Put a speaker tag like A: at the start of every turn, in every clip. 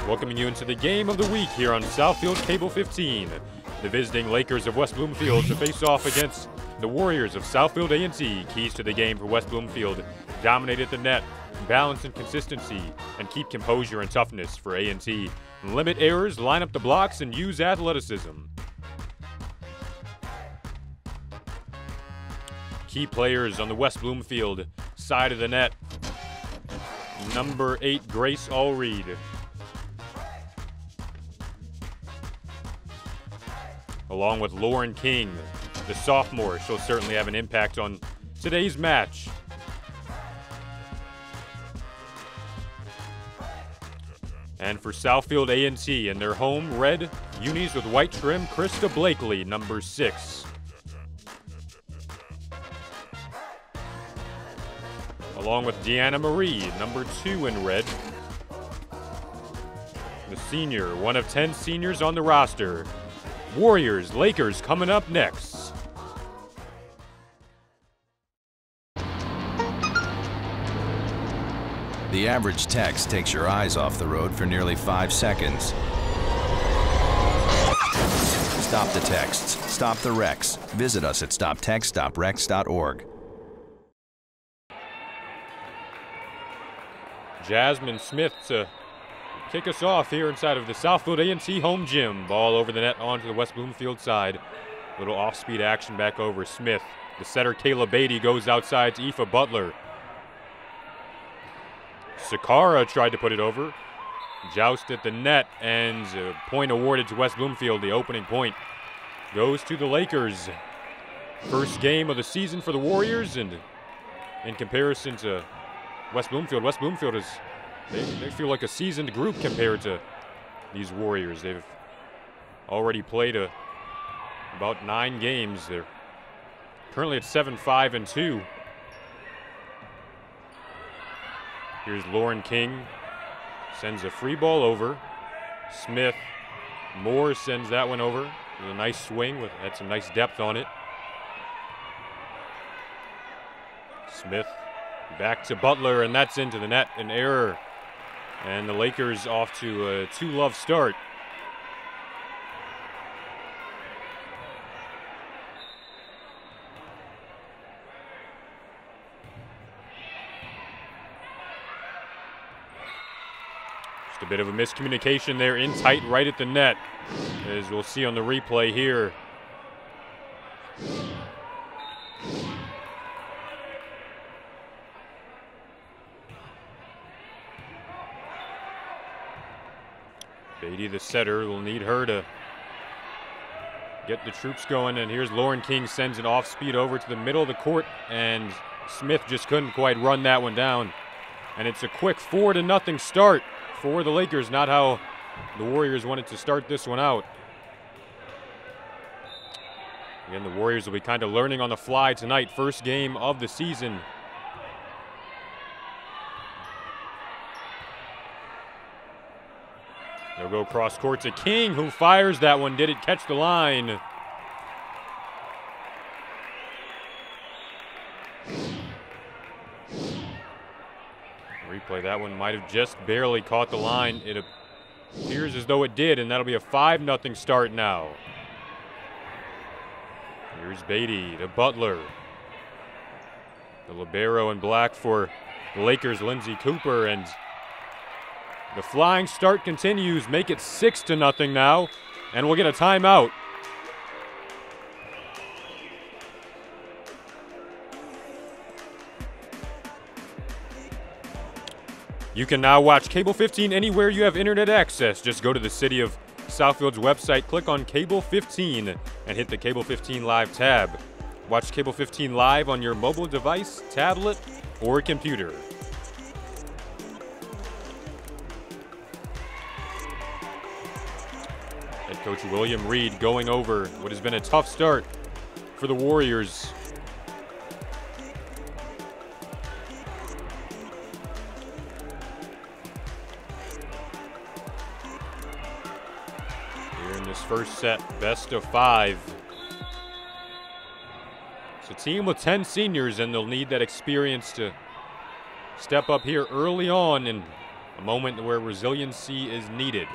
A: welcoming you into the game of the week here on Southfield Cable 15. The visiting Lakers of West Bloomfield to face off against the Warriors of Southfield A&T. Keys to the game for West Bloomfield: dominate at the net, balance and consistency, and keep composure and toughness for A&T. Limit errors, line up the blocks, and use athleticism. Key players on the West Bloomfield side of the net: number 8, Grace Allreed. Along with Lauren King, the sophomore. She'll certainly have an impact on today's match. And for Southfield A&T in their home red unis with white trim, Krista Blakely, number 6. Along with Deanna Marie, number 2 in red. The senior, one of 10 seniors on the roster. Warriors, Lakers coming up next.
B: The average text takes your eyes off the road for nearly 5 seconds. Stop the texts. Stop the wrecks. Visit us at stoptextstoprex.org.
A: Jasmine Smith to kick us off here inside of the Southfield A&T home gym. Ball over the net onto the West Bloomfield side. Little off-speed action back over Smith. The setter, Kayla Beatty, goes outside to Aoife Butler. Sakara tried to put it over. Joust at the net, and a point awarded to West Bloomfield. The opening point goes to the Lakers. First game of the season for the Warriors, and in comparison to West Bloomfield is, they feel like a seasoned group compared to these Warriors. They've already played about 9 games. They're currently at 7-5-2. Here's Lauren King, sends a free ball over. Smith, Moore sends that one over. With a nice swing, had some nice depth on it. Smith back to Butler, and that's into the net, an error. And the Lakers off to a 2-love start. Just a bit of a miscommunication there, in tight right at the net, as we'll see on the replay here. Beatty, the setter, will need her to get the troops going. And here's Lauren King, sends an off-speed over to the middle of the court, and Smith just couldn't quite run that one down. And it's a quick 4-0 start for the Lakers. Not how the Warriors wanted to start this one out. Again, the Warriors will be kind of learning on the fly tonight. First game of the season. They'll go cross court to King, who fires that one. Did it catch the line? Replay, that one might have just barely caught the line. It appears as though it did, and that'll be a 5-0 start now. Here's Beatty to Butler. The libero in black for the Lakers, Lindsey Cooper, and the flying start continues. Make it 6-0 now, and we'll get a timeout. You can now watch Cable 15 anywhere you have internet access. Just go to the City of Southfield's website, click on Cable 15, and hit the Cable 15 Live tab. Watch Cable 15 live on your mobile device, tablet, or computer. Head coach William Reed going over what has been a tough start for the Warriors. Here in this first set, best of 5. It's a team with 10 seniors, and they'll need that experience to step up here early on and A moment where resiliency is needed.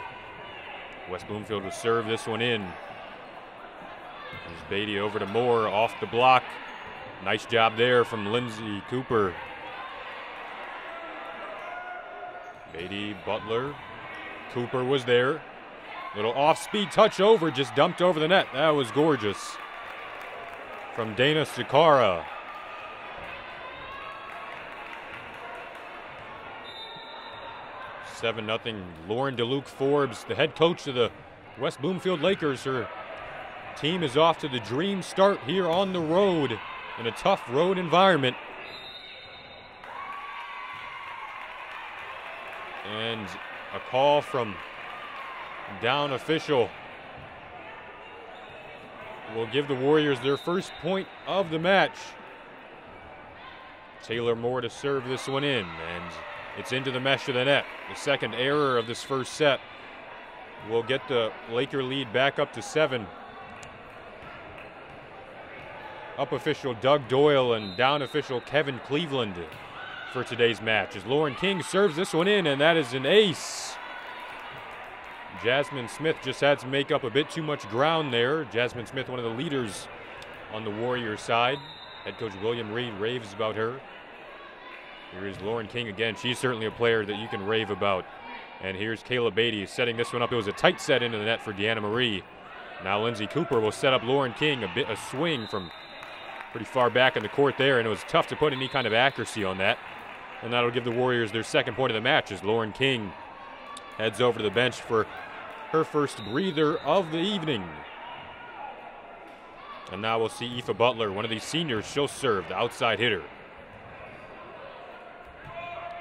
A: West Bloomfield will serve this one in. There's Beatty over to Moore, off the block. Nice job there from Lindsey Cooper. Beatty, Butler. Cooper was there. Little off-speed touch over, just dumped over the net. That was gorgeous. From Dana Sakara. (7-0). Lauren DeLuke Forbes, the head coach of the West Bloomfield Lakers. Her team is off to the dream start here on the road in a tough road environment. And a call from down official will give the Warriors their first point of the match. Taylor Moore to serve this one in, and it's into the mesh of the net. The second error of this first set will get the Laker lead back up to 7. Up official Doug Doyle and down official Kevin Cleveland for today's match as Lauren King serves this one in, and that is an ace. Jasmine Smith just had to make up a bit too much ground there. Jasmine Smith, one of the leaders on the Warriors side. Head coach William Reed raves about her. Here is Lauren King again. She's certainly a player that you can rave about. And here's Kayla Beatty setting this one up. It was a tight set into the net for Deanna Marie. Now Lindsey Cooper will set up Lauren King, a swing from pretty far back in the court there, and it was tough to put any kind of accuracy on that. And that'll give the Warriors their second point of the match as Lauren King heads over to the bench for her first breather of the evening. And now we'll see Aoife Butler, one of these seniors. She'll serve, the outside hitter.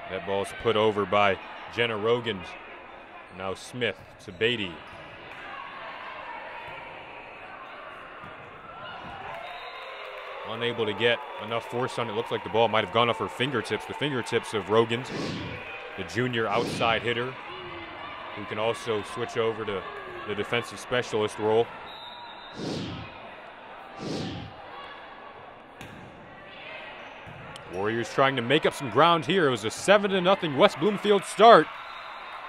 A: That ball's put over by Jenna Rogan. Now Smith to Beatty. Unable to get enough force on it. Looks like the ball might have gone off her fingertips. The fingertips of Rogan, the junior outside hitter, who can also switch over to the defensive specialist role. Warriors trying to make up some ground here. It was a 7-0 West Bloomfield start.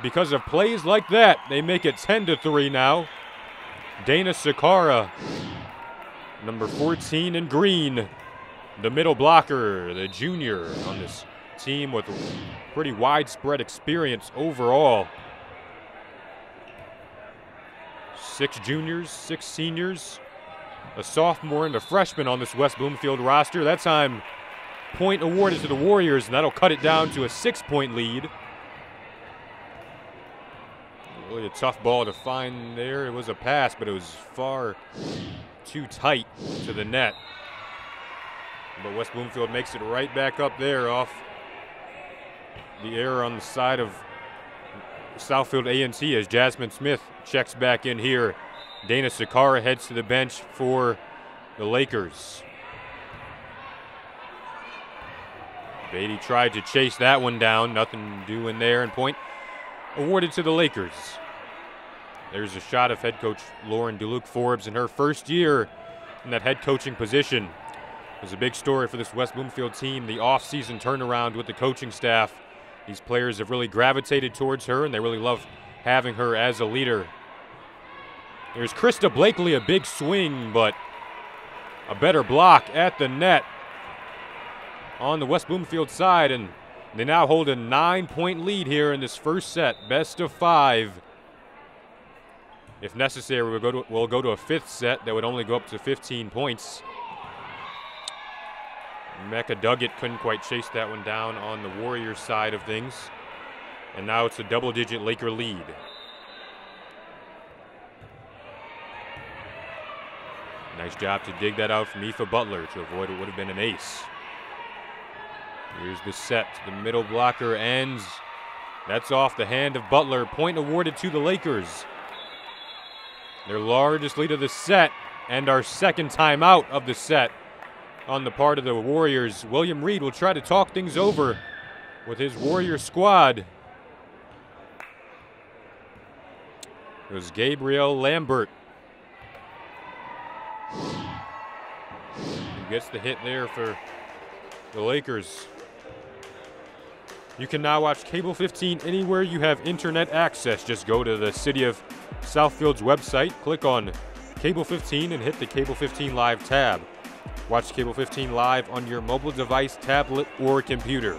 A: Because of plays like that, they make it 10-3 now. Dana Sakara, number 14 in green, the middle blocker, the junior on this team with pretty widespread experience overall. 6 juniors, 6 seniors, a sophomore and a freshman on this West Bloomfield roster. That time, point awarded to the Warriors, and that'll cut it down to a 6-point lead. Really a tough ball to find there. It was a pass, but it was far too tight to the net. But West Bloomfield makes it right back up there off the error on the side of Southfield A&T as Jasmine Smith checks back in here. Dana Sakara heads to the bench for the Lakers. Beatty tried to chase that one down. Nothing doing there, and point awarded to the Lakers. There's a shot of head coach Lauren DeLuke Forbes in her first year in that head coaching position. It was a big story for this West Bloomfield team, the off-season turnaround with the coaching staff. These players have really gravitated towards her, and they really love having her as a leader. There's Krista Blakely, a big swing, but a better block at the net on the West Bloomfield side, and they now hold a 9-point lead here in this first set, best of 5. If necessary, we'll go to a 5th set that would only go up to 15 points. Mecca Duggett couldn't quite chase that one down on the Warriors side of things. And now it's a double-digit Laker lead. Nice job to dig that out from Aoife Butler to avoid what would have been an ace. Here's the set. The middle blocker ends. That's off the hand of Butler. Point awarded to the Lakers. Their largest lead of the set and our second timeout of the set on the part of the Warriors. William Reed will try to talk things over with his Warrior squad. It was Gabrielle Lambert who gets the hit there for the Lakers. You can now watch Cable 15 anywhere you have internet access. Just go to the City of Southfield's website, click on Cable 15 and hit the Cable 15 Live tab. Watch Cable 15 live on your mobile device, tablet, or computer.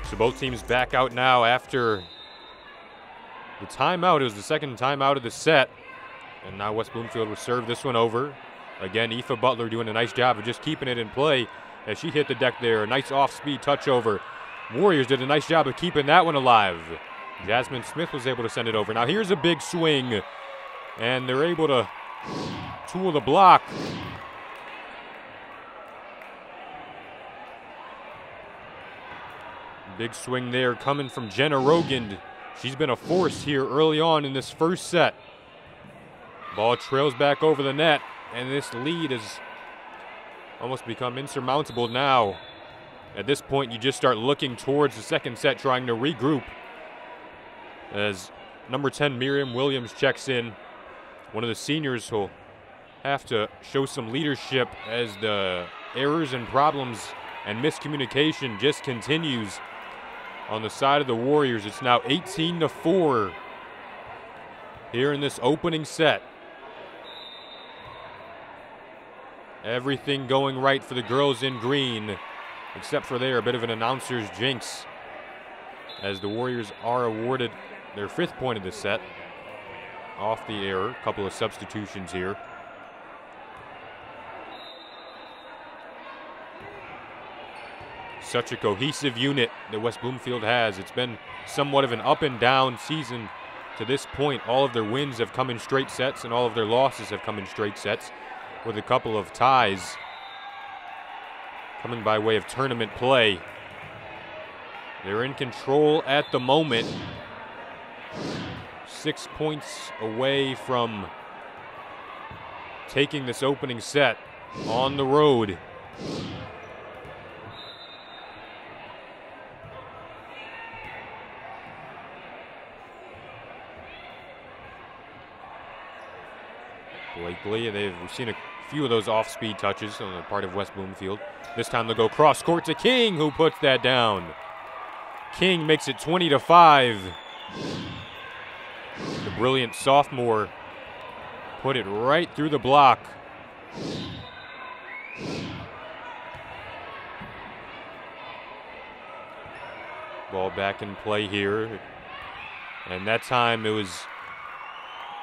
A: So both teams back out now after the timeout. It was the second timeout of the set. And now West Bloomfield will serve this one over. Again, Aoife Butler doing a nice job of just keeping it in play as she hit the deck there. A nice off-speed touch over. Warriors did a nice job of keeping that one alive. Jasmine Smith was able to send it over. Now here's a big swing. And they're able to tool the block. Big swing there coming from Jenna Rogan. She's been a force here early on in this first set. Ball trails back over the net, and this lead has almost become insurmountable now. At this point, you just start looking towards the second set, trying to regroup. As number 10, Miriam Williams, checks in. One of the seniors who'll have to show some leadership as the errors and problems and miscommunication just continues. On the side of the Warriors, it's now 18-4 here in this opening set. Everything going right for the girls in green, except for there, a bit of an announcer's jinx, as the Warriors are awarded their 5th point of the set off the error. A couple of substitutions here. Such a cohesive unit that West Bloomfield has. It's been somewhat of an up and down season to this point. All of their wins have come in straight sets and all of their losses have come in straight sets, with a couple of ties coming by way of tournament play. They're in control at the moment. 6 points away from taking this opening set on the road. Blakely, we've seen a few of those off-speed touches on the part of West Bloomfield. This time they'll go cross-court to King, who puts that down. King makes it 20-5. The brilliant sophomore put it right through the block. Ball back in play here. And that time it was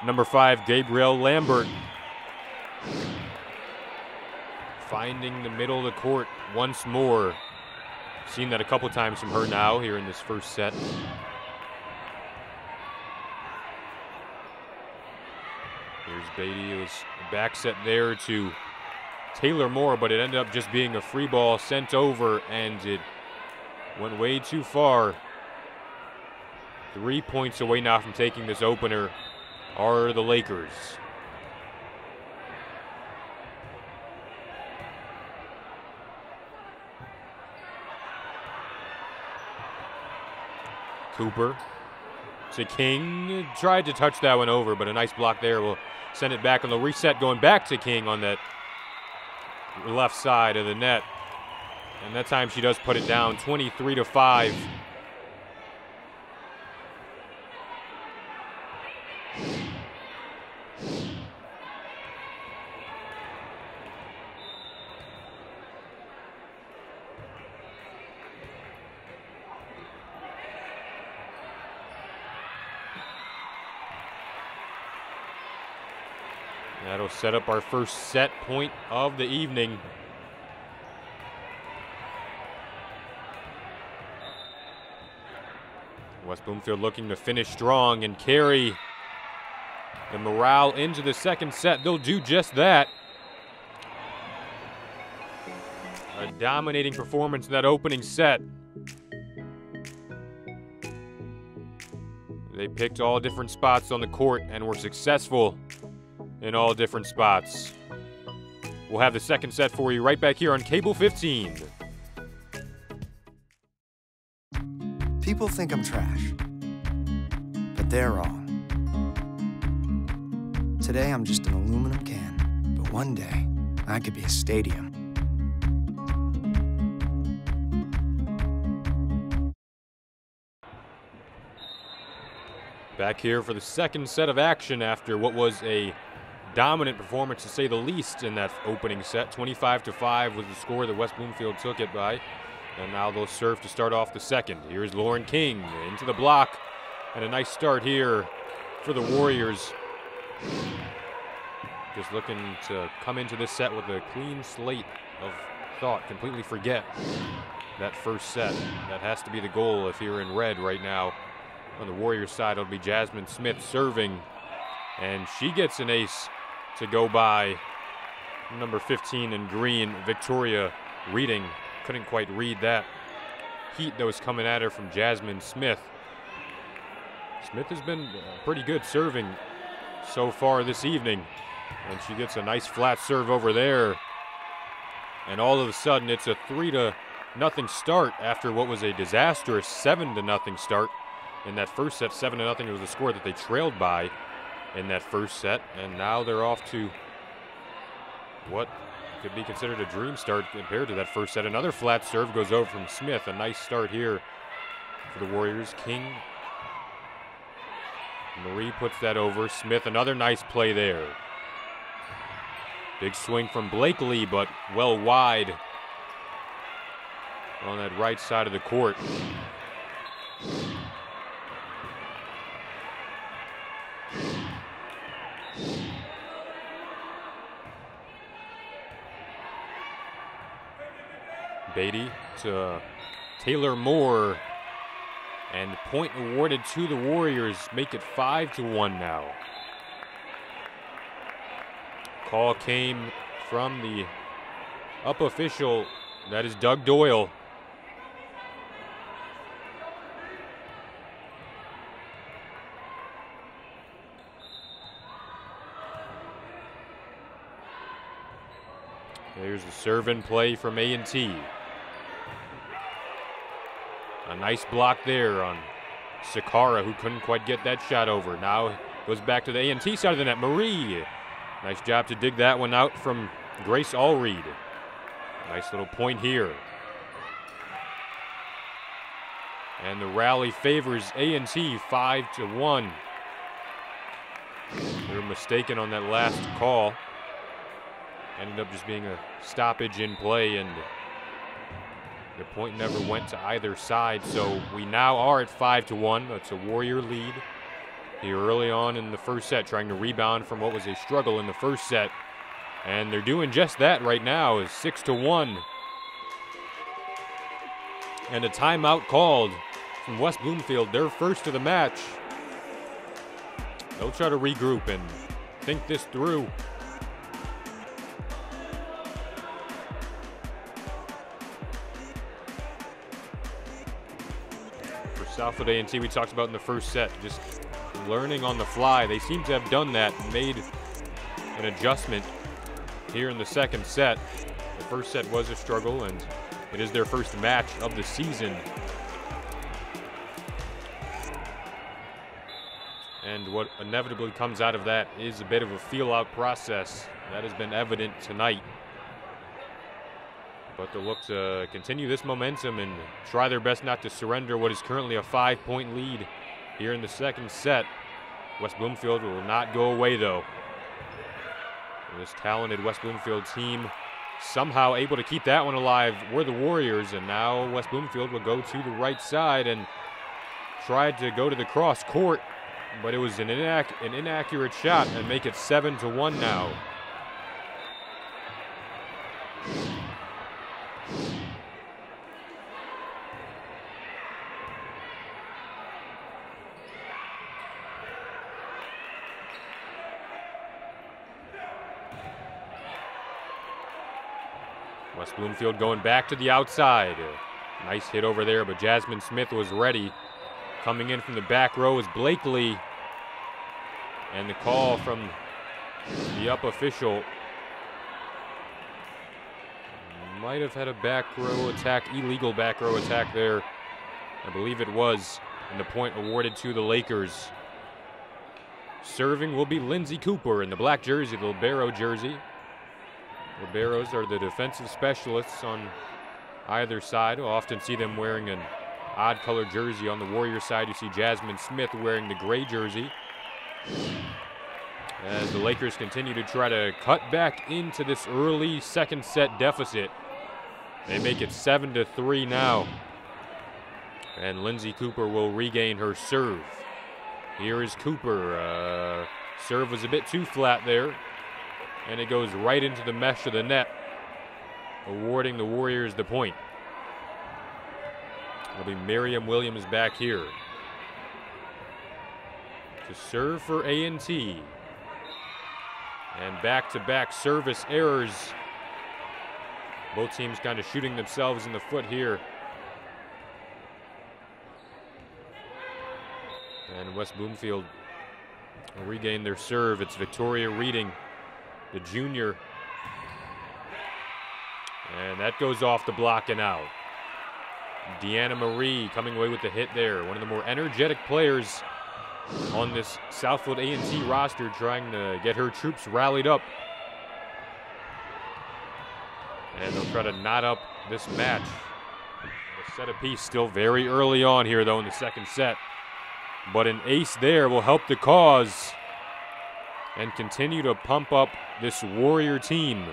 A: number 5, Gabrielle Lambert, finding the middle of the court once more. Seen that a couple times from her now here in this first set. Here's Beatty. It was a back set there to Taylor Moore, but it ended up just being a free ball sent over, and it went way too far. 3 points away now from taking this opener are the Lakers. Cooper to King. Tried to touch that one over, but a nice block there will send it back on the reset, going back to King on that left side of the net. And that time she does put it down, 23-5. That'll set up our first set point of the evening. West Bloomfield looking to finish strong and carry the morale into the second set. They'll do just that. A dominating performance in that opening set. They picked all different spots on the court and were successful in all different spots. We'll have the second set for you right back here on Cable 15.
C: People think I'm trash, but they're wrong. Today I'm just an aluminum can, but one day I could be a stadium.
A: Back here for the second set of action after what was a dominant performance, to say the least, in that opening set. 25-5 was the score that West Bloomfield took it by. And now they'll serve to start off the second. Here's Lauren King into the block. And a nice start here for the Warriors. Just looking to come into this set with a clean slate of thought. Completely forget that first set. That has to be the goal if you're in red right now. On the Warriors side, it'll be Jasmine Smith serving. And she gets an ace to go by. Number 15 in green, Victoria Reading. Couldn't quite read that heat that was coming at her from Jasmine Smith. Smith has been pretty good serving so far this evening. And she gets a nice flat serve over there. And all of a sudden, it's a 3-0 start after what was a disastrous 7-0 start. In that first set, 7-0 was the score that they trailed by in that first set. And now they're off to what could be considered a dream start compared to that first set. Another flat serve goes over from Smith. A nice start here for the Warriors. King. Marie puts that over. Smith, another nice play there. Big swing from Blakely, but well wide on that right side of the court. Beatty to Taylor Moore, and point awarded to the Warriors. Make it 5-1 now. Call came from the up official, that is Doug Doyle. There's the serve and play from A&T. A nice block there on Sakara, who couldn't quite get that shot over. Now goes back to the A&T side of the net. Marie, nice job to dig that one out from Grace Allreed. Nice little point here. And the rally favors A&T 5-1. They were mistaken on that last call. Ended up just being a stoppage in play, and the point never went to either side. So we now are at 5-1. That's a Warrior lead here early on in the first set, trying to rebound from what was a struggle in the first set. And they're doing just that right now. Is 6-1. And a timeout called from West Bloomfield, their first of the match. They'll try to regroup and think this through. Southfield A&T, we talked about in the first set, just learning on the fly. They seem to have done that, made an adjustment here in the second set. The first set was a struggle, and it is their first match of the season. And what inevitably comes out of that is a bit of a feel-out process. That has been evident tonight. But they'll look to continue this momentum and try their best not to surrender what is currently a 5-point lead here in the second set. West Bloomfield will not go away, though. And this talented West Bloomfield team somehow able to keep that one alive were the Warriors, and now West Bloomfield will go to the right side and tried to go to the cross court, but it was an inaccurate shot, and make it 7-1 now. West Bloomfield going back to the outside. Nice hit over there, but Jasmine Smith was ready. Coming in from the back row is Blakely. And the call from the up official Might have had a back row attack, illegal back row attack there. I believe it was. And the point awarded to the Lakers. Serving will be Lindsey Cooper in the black jersey, the libero jersey. Liberos are the defensive specialists on either side. We'll often see them wearing an odd color jersey. On the Warriors side, you see Jasmine Smith wearing the gray jersey. As the Lakers continue to try to cut back into this early second set deficit. They make it 7-3 now. And Lindsey Cooper will regain her serve. Here is Cooper. Serve was a bit too flat there. And it goes right into the mesh of the net, awarding the Warriors the point. It'll be Miriam Williams back here to serve for A&T. And back-to-back service errors. Both teams kind of shooting themselves in the foot here. And West Bloomfield will regain their serve. It's Victoria Reading, the junior. And that goes off the block and out. Deanna Marie coming away with the hit there. One of the more energetic players on this Southfield A&T roster, trying to get her troops rallied up. And they'll try to knot up this match. The set apiece still very early on here, though, in the second set. But an ace there will help the cause and continue to pump up this Warrior team.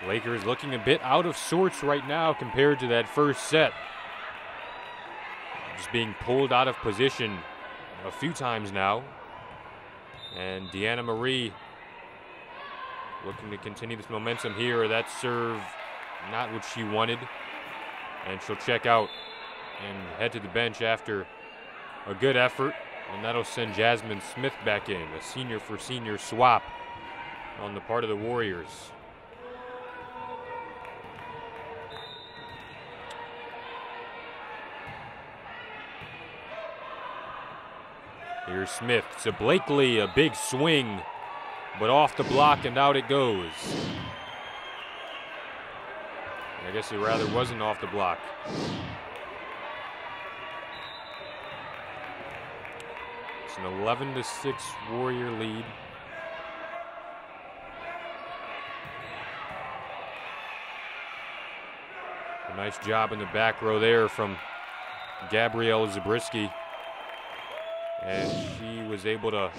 A: Lakers looking a bit out of sorts right now compared to that first set. Just being pulled out of position a few times now. And Deanna Marie looking to continue this momentum here. That serve, not what she wanted. And she'll check out and head to the bench after a good effort. And that'll send Jasmine Smith back in. A senior for senior swap on the part of the Warriors. Here's Smith to Blakely, a big swing, but off the block and out it goes. I guess it rather wasn't off the block. It's an 11-6 Warrior lead. A nice job in the back row there from Gabrielle Zabriskie. And she was able to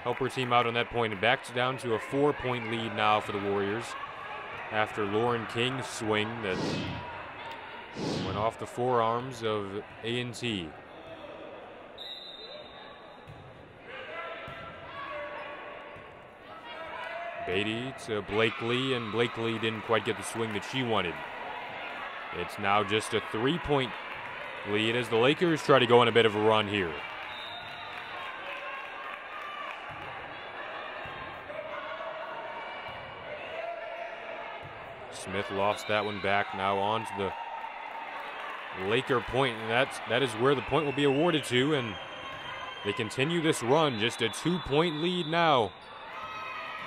A: help her team out on that point. And back down to a 4-point lead now for the Warriors after Lauren King's swing that went off the forearms of A&T. Beatty to Blakely, and Blakely didn't quite get the swing that she wanted. It's now just a 3-point lead as the Lakers try to go on a bit of a run here. Smith lost that one back, now on to the Laker point, and that is where the point will be awarded to, and they continue this run, just a 2-point lead now.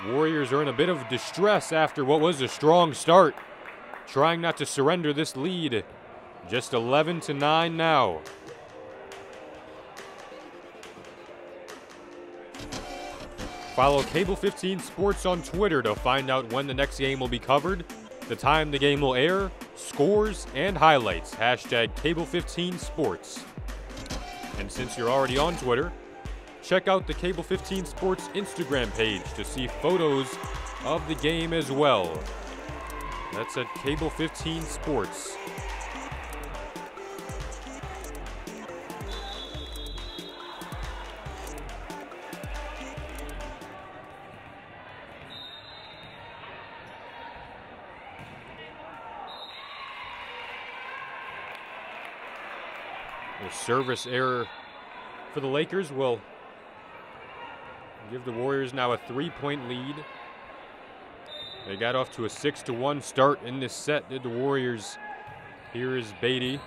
A: Warriors are in a bit of distress after what was a strong start, trying not to surrender this lead. Just 11-9 now. Follow Cable 15 Sports on Twitter to find out when the next game will be covered, the time the game will air, scores, and highlights. Hashtag Cable 15 Sports. And since you're already on Twitter, check out the Cable 15 Sports Instagram page to see photos of the game as well. That's at Cable 15 Sports. The service error for the Lakers will give the Warriors now a 3-point lead. They got off to a 6-1 start in this set, did the Warriors. Here is Beatty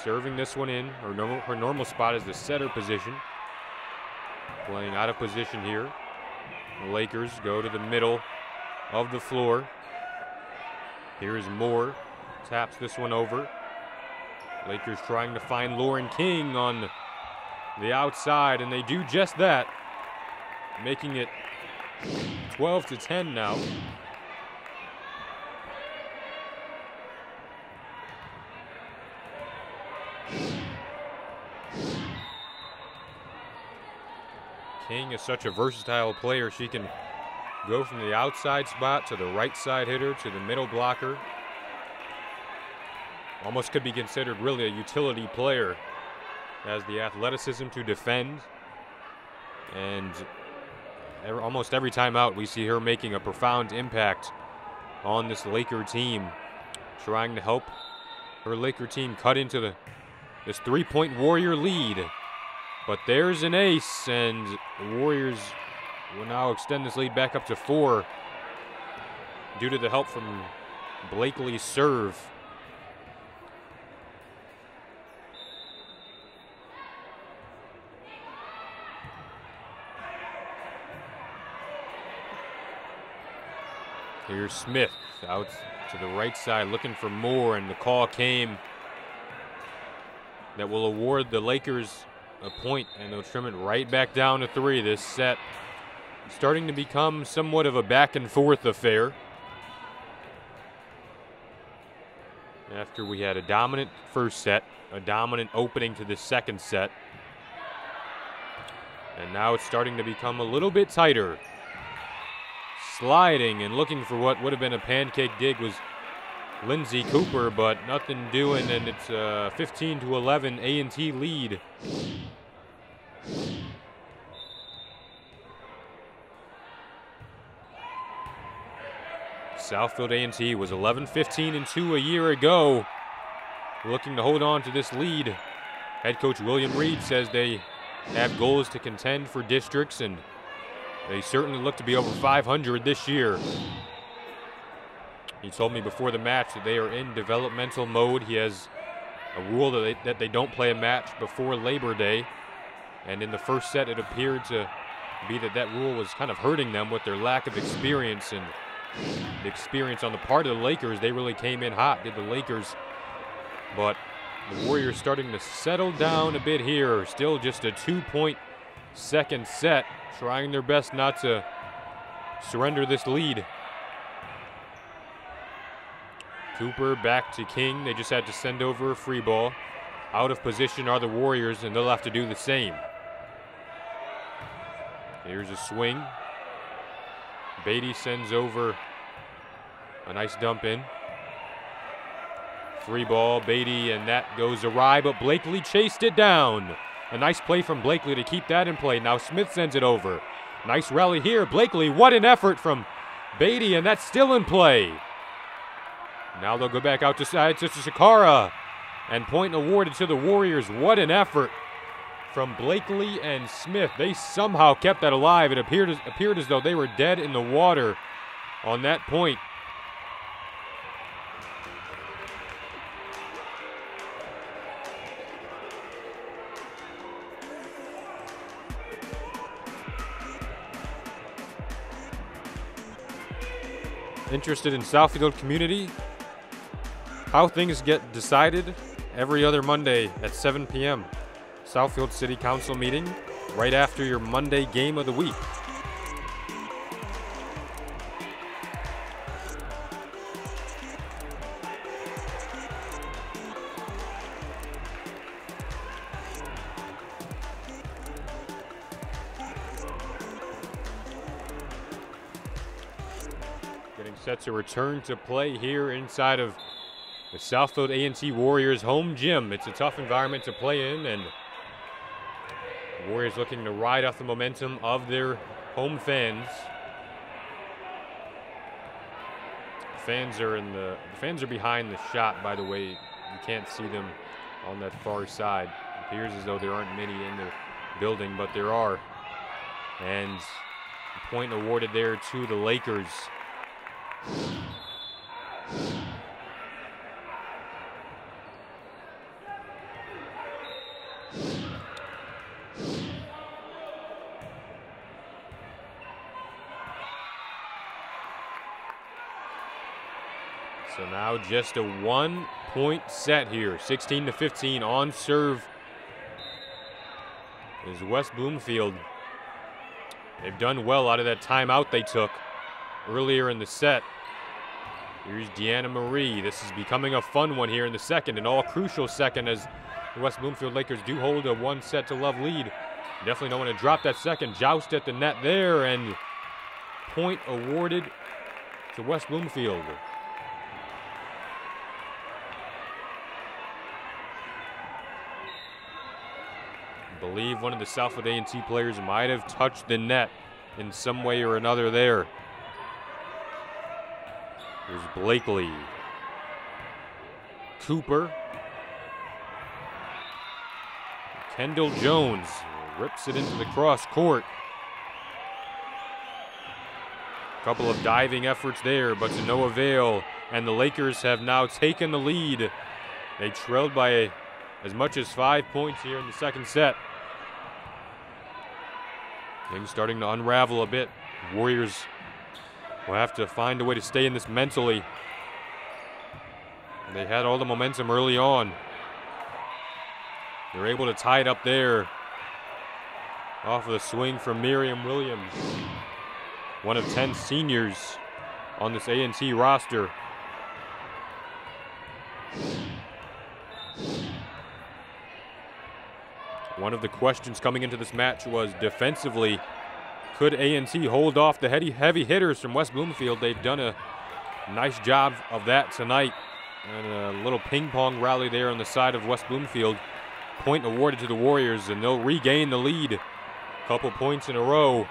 A: serving this one in. Her normal spot is the setter position. Playing out of position here. The Lakers go to the middle of the floor. Here is Moore. Taps this one over. Lakers trying to find Lauren King on the outside, and they do just that, making it 12-10 now. King is such a versatile player. She can go from the outside spot to the right side hitter to the middle blocker. Almost could be considered really a utility player. Has the athleticism to defend. And almost every time out we see her making a profound impact on this Laker team. Trying to help her Laker team cut into this 3-point Warrior lead. But there's an ace, and the Warriors will now extend this lead back up to 4 due to the help from Blakely's serve. Here's Smith out to the right side looking for Moore, and the call came that will award the Lakers a point, and they'll trim it right back down to 3. This set starting to become somewhat of a back and forth affair. After we had a dominant first set, a dominant opening to this second set, and now it's starting to become a little bit tighter. Sliding and looking for what would have been a pancake dig was Lindsay Cooper, but nothing doing, and it's a 15-11 A&T lead. Southfield A&T was 11-15-2 a year ago, looking to hold on to this lead. Head coach William Reed says they have goals to contend for districts, and they certainly look to be over 500 this year. He told me before the match that they are in developmental mode. He has a rule that they don't play a match before Labor Day. And in the first set, it appeared to be that rule was kind of hurting them with their lack of experience. And the experience on the part of the Lakers, they really came in hot, did the Lakers. But the Warriors starting to settle down a bit here. Still just a 2-point second set. Trying their best not to surrender this lead. Cooper back to King. They just had to send over a free ball. Out of position are the Warriors, and they'll have to do the same. Here's a swing. Beatty sends over a nice dump in. Free ball, Beatty, and that goes awry, but Blakely chased it down. A nice play from Blakely to keep that in play. Now Smith sends it over. Nice rally here. Blakely, what an effort from Beatty, and that's still in play. Now they'll go back out to Shakara, and point awarded to the Warriors. What an effort from Blakely and Smith. They somehow kept that alive. It appeared as though they were dead in the water on that point. Interested in Southfield community? How things get decided every other Monday at 7 p.m. Southfield City Council meeting right after your Monday game of the week. Set to return to play here inside of the Southfield A&T Warriors home gym. It's a tough environment to play in, and the Warriors looking to ride off the momentum of their home fans. The fans are behind the shot, by the way. You can't see them on that far side. It appears as though there aren't many in the building, but there are. And a point awarded there to the Lakers. So now just a 1-point set here. 16-15 on serve is West Bloomfield. They've done well out of that timeout they took earlier in the set. Here's Deanna Marie. This is becoming a fun one here in the second, an all-crucial second, as the West Bloomfield Lakers do hold a 1-set-to-love lead. Definitely don't want to drop that second. Joust at the net there, and point awarded to West Bloomfield. I believe one of the Southfield A&T players might have touched the net in some way or another there. Here's Blakely. Cooper. Kendall Jones rips it into the cross court. A couple of diving efforts there, but to no avail. And the Lakers have now taken the lead. They trailed by as much as 5 points here in the second set. Things starting to unravel a bit. Warriors will have to find a way to stay in this mentally. They had all the momentum early on. They're able to tie it up there off of the swing from Miriam Williams, one of 10 seniors on this A&T roster. One of the questions coming into this match was defensively, could A&T hold off the heavy hitters from West Bloomfield? They've done a nice job of that tonight. And a little ping pong rally there on the side of West Bloomfield. Point awarded to the Warriors, and they'll regain the lead. A couple points in a row.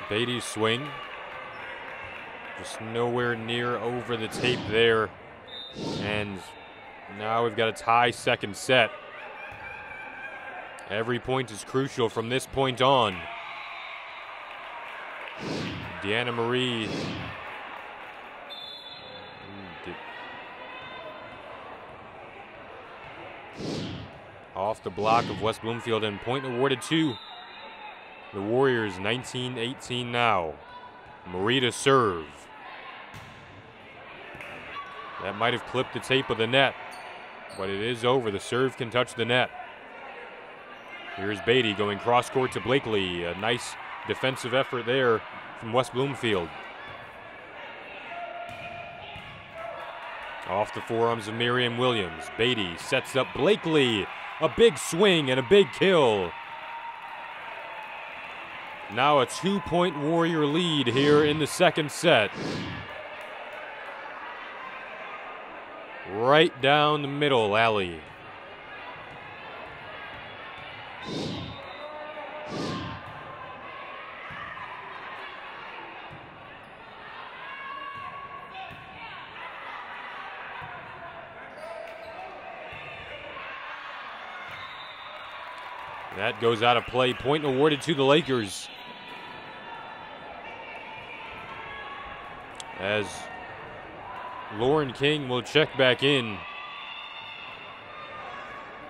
A: Beatty's swing. Just nowhere near over the tape there. And now we've got a tie second set. Every point is crucial from this point on. Deanna Marie. Off the block of West Bloomfield, and point awarded to the Warriors. 19-18 now. Marie to serve. That might have clipped the tape of the net, but it is over. The serve can touch the net. Here's Beatty going cross court to Blakely. A nice defensive effort there from West Bloomfield. Off the forearms of Miriam Williams. Beatty sets up Blakely. A big swing and a big kill. Now a 2-point Warrior lead here in the second set. Right down the middle alley. That goes out of play. Point awarded to the Lakers. As Lauren King will check back in.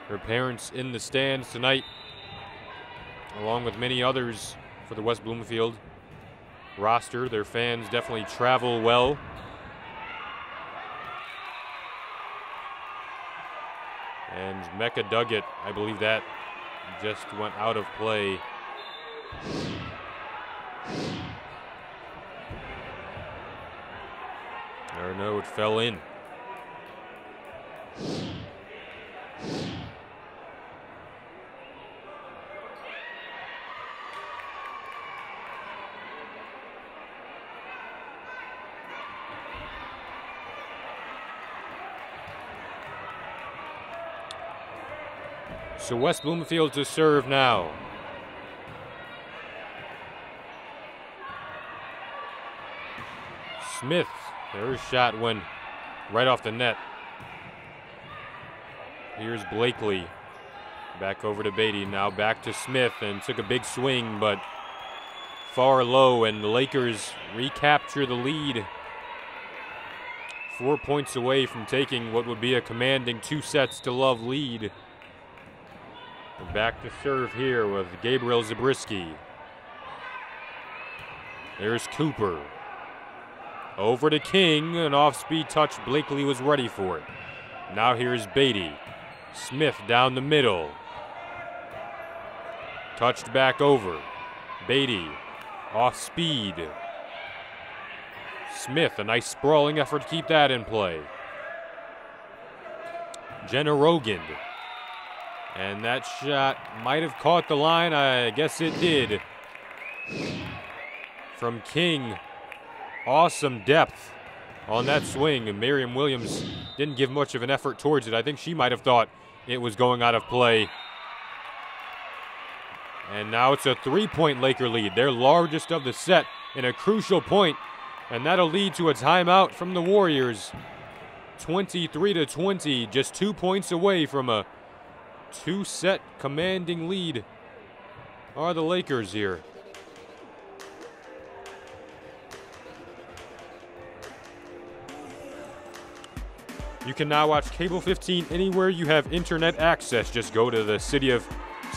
A: Her parents in the stands tonight, along with many others for the West Bloomfield roster. Their fans definitely travel well. And Mecca Duggett, I believe that just went out of play. Or no, it fell in. So West Bloomfield to serve now. Smith, their shot went right off the net. Here's Blakely. Back over to Beatty, now back to Smith, and took a big swing, but far low, and the Lakers recapture the lead. 4 points away from taking what would be a commanding 2-sets-to-love lead. And back to serve here with Gabriel Zabriskie. There's Cooper. Over to King, an off-speed touch. Blakely was ready for it. Now here's Beatty. Smith down the middle. Touched back over. Beatty off speed. Smith, a nice sprawling effort to keep that in play. Jenna Rogan. And that shot might have caught the line. I guess it did. From King. Awesome depth on that swing. And Miriam Williams didn't give much of an effort towards it. I think she might have thought it was going out of play. And now it's a 3-point Laker lead, their largest of the set, in a crucial point, and that'll lead to a timeout from the Warriors. 23-20, just 2 points away from a 2-set commanding lead are the Lakers here. You can now watch Cable 15 anywhere you have internet access. Just go to the City of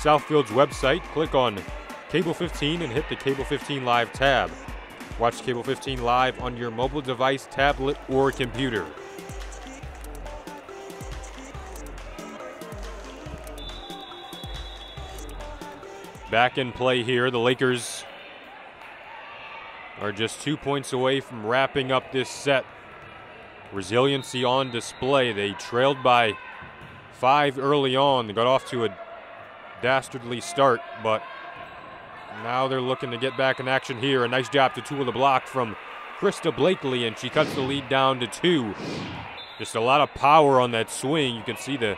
A: Southfield's website, click on Cable 15 and hit the Cable 15 Live tab. Watch Cable 15 Live on your mobile device, tablet, or computer. Back in play here, the Lakers are just 2 points away from wrapping up this set. Resiliency on display. They trailed by 5 early on. They got off to a dastardly start, but now they're looking to get back in action here. A nice job to tool the block from Krista Blakely, and she cuts the lead down to 2. Just a lot of power on that swing. You can see the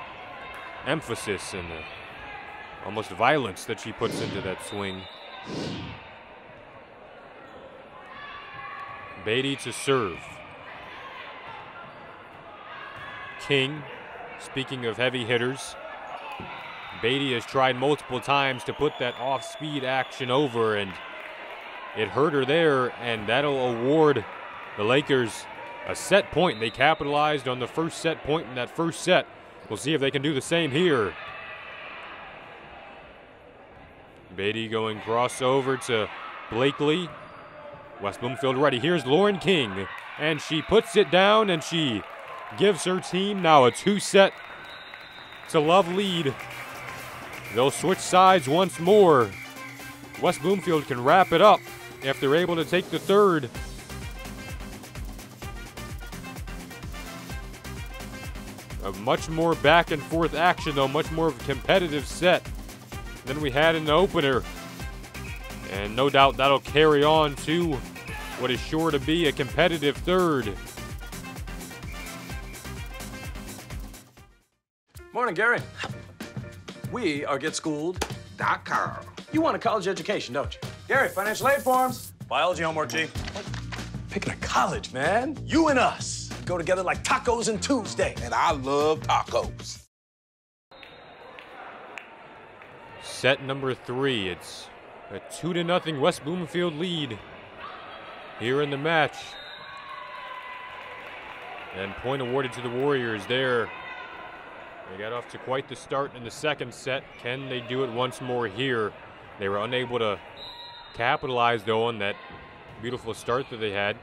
A: emphasis and the almost violence that she puts into that swing. Beatty to serve. King, speaking of heavy hitters, Beatty has tried multiple times to put that off-speed action over, and it hurt her there, and that'll award the Lakers a set point. They capitalized on the first set point in that first set. We'll see if they can do the same here. Beatty going crossover to Blakely. West Bloomfield ready. Here's Lauren King, and she puts it down, and she gives her team now a 2-set-to-love lead. They'll switch sides once more. West Bloomfield can wrap it up if they're able to take the third. A much more back and forth action, though, much more of a competitive set than we had in the opener. And no doubt that'll carry on to what is sure to be a competitive third.
D: Morning, Gary. We are GetSchooled.com. You want a college education, don't you? Gary, financial aid forms.
E: Biology homework, G.
D: Picking a college, man. You and us go together like tacos and Tuesday.
E: And I love tacos.
A: Set number 3. It's a 2-0 West Bloomfield lead here in the match. And point awarded to the Warriors there. They got off to quite the start in the second set. Can they do it once more here? They were unable to capitalize, though, on that beautiful start that they had.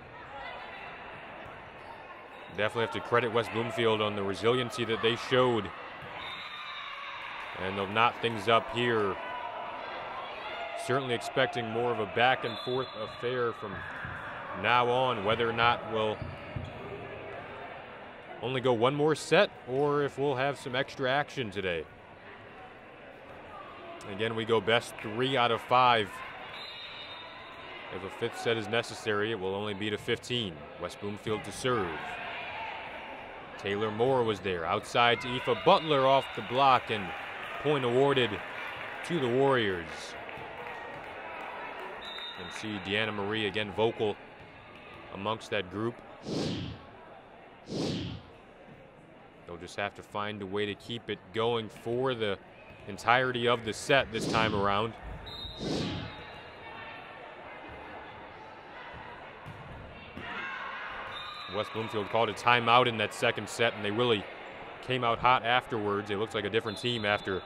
A: Definitely have to credit West Bloomfield on the resiliency that they showed. And they'll knot things up here. Certainly expecting more of a back and forth affair from now on, whether or not we'll only go one more set or if we'll have some extra action today. Again, we go best 3 out of 5. If a 5th set is necessary, it will only be to 15. West Bloomfield to serve. Taylor Moore was there. Outside to Aoife Butler off the block, and point awarded to the Warriors. You can see Deanna Marie again vocal amongst that group. They'll just have to find a way to keep it going for the entirety of the set this time around. West Bloomfield called a timeout in that second set, and they really came out hot afterwards. It looks like a different team after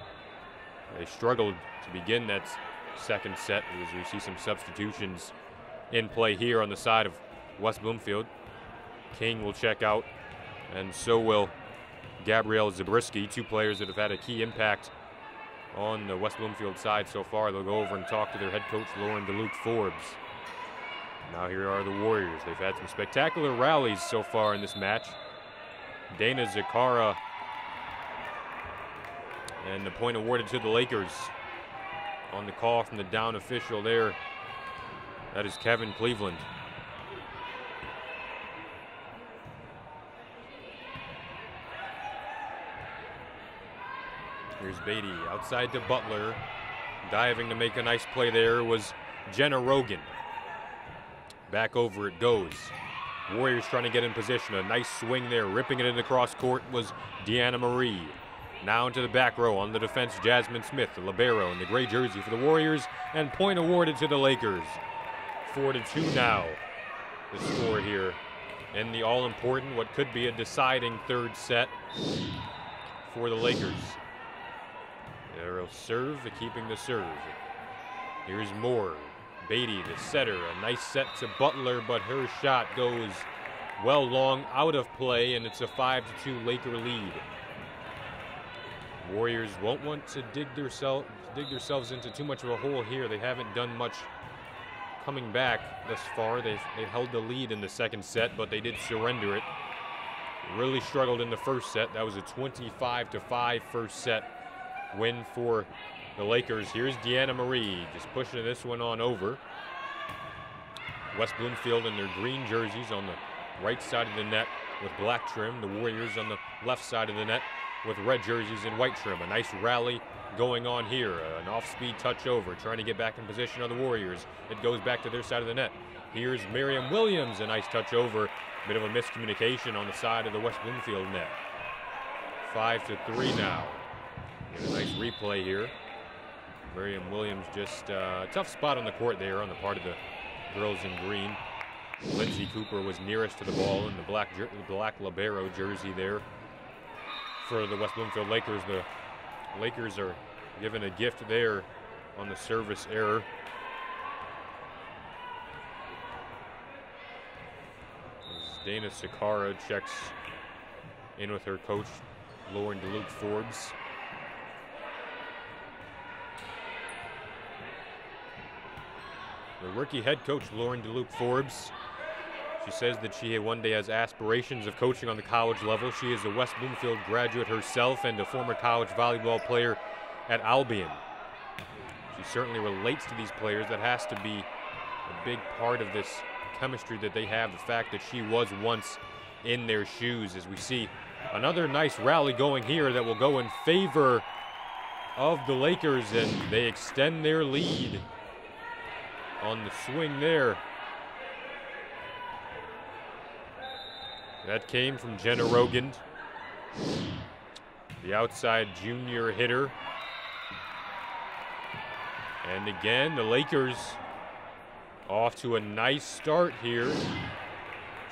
A: they struggled to begin that second set, as we see some substitutions in play here on the side of West Bloomfield. King will check out, and so will Gabrielle Zabriskie, two players that have had a key impact on the West Bloomfield side so far. They'll go over and talk to their head coach, Lauren DeLuke-Forbes. Now here are the Warriors. They've had some spectacular rallies so far in this match. Dana Zakara, and the point awarded to the Lakers on the call from the down official there. That is Kevin Cleveland. Here's Beatty outside to Butler. Diving to make a nice play there was Jenna Rogan. Back over it goes. Warriors trying to get in position. A nice swing there. Ripping it in the cross court was Deanna Marie. Now into the back row on the defense, Jasmine Smith, the libero in the gray jersey for the Warriors, and point awarded to the Lakers. 4-2 now, the score here in the all-important, what could be a deciding third set for the Lakers. They'll serve, keeping the serve. Here's Moore. Beatty, the setter, a nice set to Butler, but her shot goes well long out of play, and it's a 5-2 Laker lead. Warriors won't want to dig themselves into too much of a hole here. They haven't done much coming back thus far. They held the lead in the second set, but they did surrender it. Really struggled in the first set. That was a 25-5 first set win for the Lakers. Here's Deanna Marie just pushing this one on over. West Bloomfield in their green jerseys on the right side of the net with black trim. The Warriors on the left side of the net with red jerseys and white trim. A nice rally going on here. An off-speed touch over, trying to get back in position of the Warriors. It goes back to their side of the net. Here's Miriam Williams, a nice touch over. Bit of a miscommunication on the side of the West Bloomfield net. 5-3 now. Get a nice replay here. Miriam Williams just a tough spot on the court there on the part of the girls in green. Lindsay Cooper was nearest to the ball in the black libero jersey there for the West Bloomfield Lakers. The Lakers are given a gift there on the service error. As Dana Sakara checks in with her coach, Lauren DeLuke-Forbes. The rookie head coach, Lauren DeLuke-Forbes, she says that she one day has aspirations of coaching on the college level. She is a West Bloomfield graduate herself and a former college volleyball player at Albion. She certainly relates to these players. That has to be a big part of this chemistry that they have, the fact that she was once in their shoes. As we see another nice rally going here that will go in favor of the Lakers, and they extend their lead on the swing there. That came from Jenna Rogan, the outside junior hitter. And again, the Lakers off to a nice start here,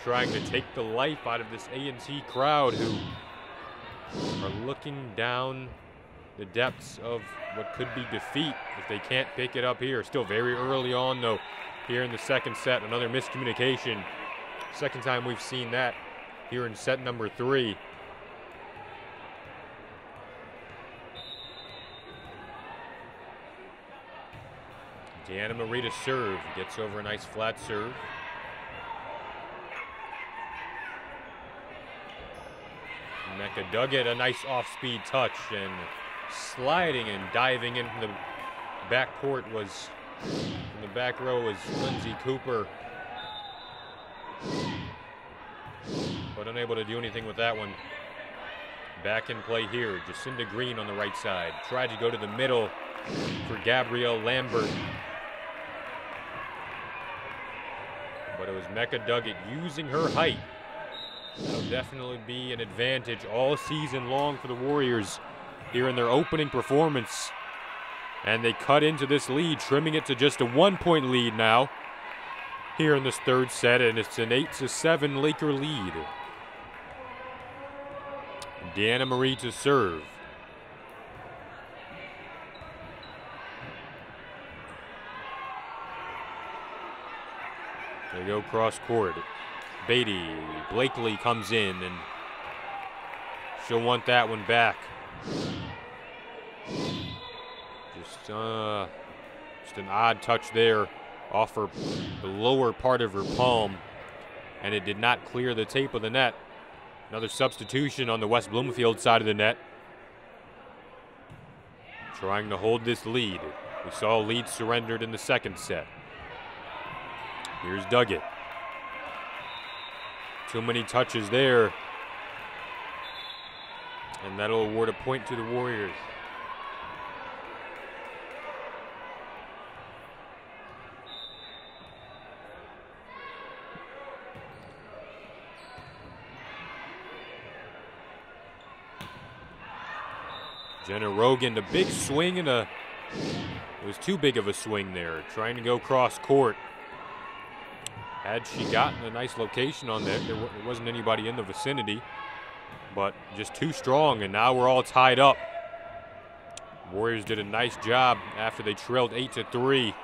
A: trying to take the life out of this A&T crowd who are looking down the depths of what could be defeat if they can't pick it up here. Still very early on, though, here in the second set. Another miscommunication. Second time we've seen that here in set number 3. Deanna Marie to serve. Gets over a nice flat serve. Mecca Duggett, a nice off-speed touch, and sliding and diving in from the back court was, in the back row was Lindsay Cooper. But unable to do anything with that one. Back in play here. Jacinda Green on the right side. Tried to go to the middle for Gabrielle Lambert. But it was Mecca Duggett using her height. That'll definitely be an advantage all season long for the Warriors here in their opening performance. And they cut into this lead, trimming it to just a 1-point lead now here in this third set, and it's an 8-7 Laker lead. Deanna Marie to serve. They go cross court. Beatty, Blakely comes in, and she'll want that one back. Just an odd touch there off the lower part of her palm, and it did not clear the tape of the net. Another substitution on the West Bloomfield side of the net. Trying to hold this lead. We saw a lead surrendered in the second set. Here's Duggett. Too many touches there. And that'll award a point to the Warriors. Jenna Rogan, the big swing and it was too big of a swing there. Trying to go cross court. Had she gotten a nice location on there, there wasn't anybody in the vicinity, but just too strong, and now we're all tied up. Warriors did a nice job after they trailed 8-3.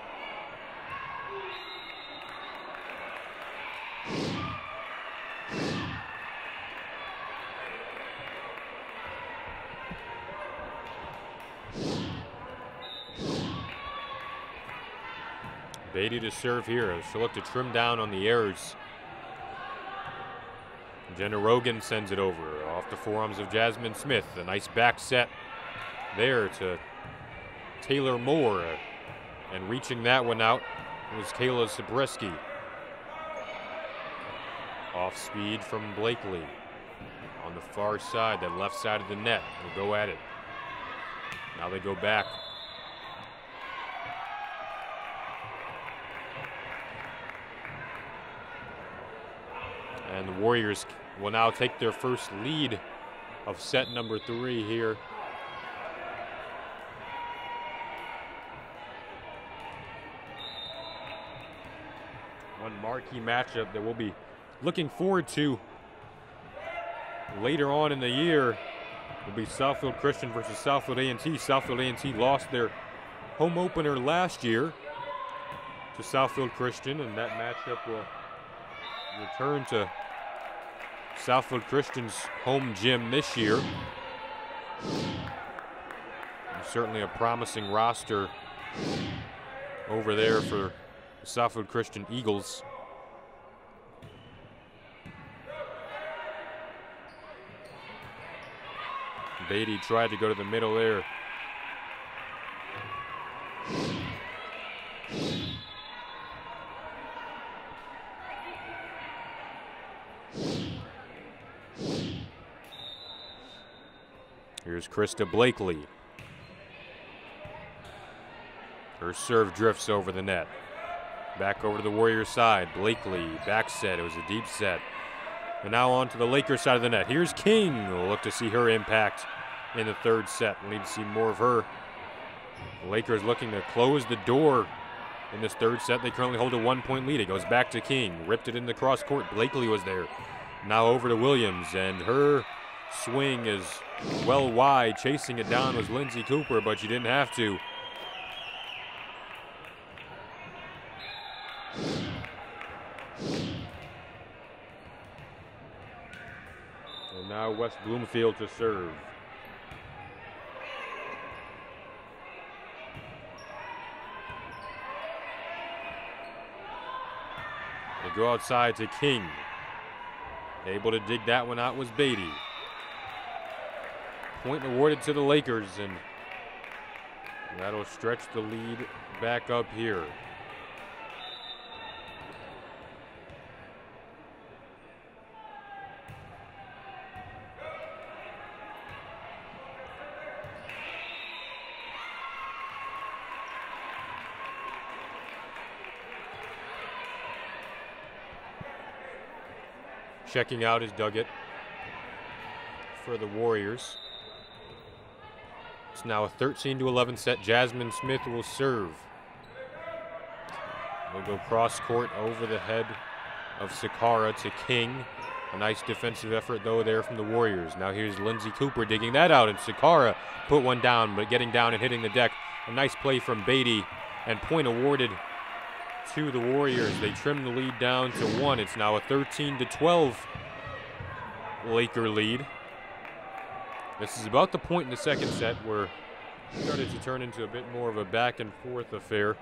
A: Beatty to serve here. She'll look to trim down on the errors. Jenna Rogan sends it over off the forearms of Jasmine Smith. A nice back set there to Taylor Moore. And reaching that one out was Kayla Zabriskie. Off speed from Blakely. On the far side, that left side of the net. We'll go at it. Now they go back. And the Warriors will now take their first lead of set number 3 here. One marquee matchup that we'll be looking forward to later on in the year will be Southfield Christian versus Southfield A&T. Southfield A&T lost their home opener last year to Southfield Christian, and that matchup will return to Southfield Christian's home gym this year. And certainly a promising roster over there for the Southfield Christian Eagles. Beatty tried to go to the middle there. Here's Krista Blakely. Her serve drifts over the net. Back over to the Warriors side. Blakely, back set. It was a deep set. And now on to the Lakers side of the net. Here's King. We'll look to see her impact in the third set. We'll need to see more of her. The Lakers looking to close the door in this third set. They currently hold a 1-point lead. It goes back to King. Ripped it in the cross court. Blakely was there. Now over to Williams, and her swing is well wide. Chasing it down was Lindsay Cooper, but she didn't have to. And now West Bloomfield to serve. They go outside to King. Able to dig that one out was Beatty. Point awarded to the Lakers, and that'll stretch the lead back up here. checking out his Duggett for the Warriors. It's now a 13-11 set. Jasmine Smith will serve. We'll go cross court over the head of Sakara to King. A nice defensive effort, though, there from the Warriors. Now here's Lindsey Cooper digging that out, and Sakara put one down, but getting down and hitting the deck. A nice play from Beatty, and point awarded to the Warriors. They trim the lead down to 1. It's now a 13-12 Laker lead. This is about the point in the second set where it started to turn into a bit more of a back and forth affair.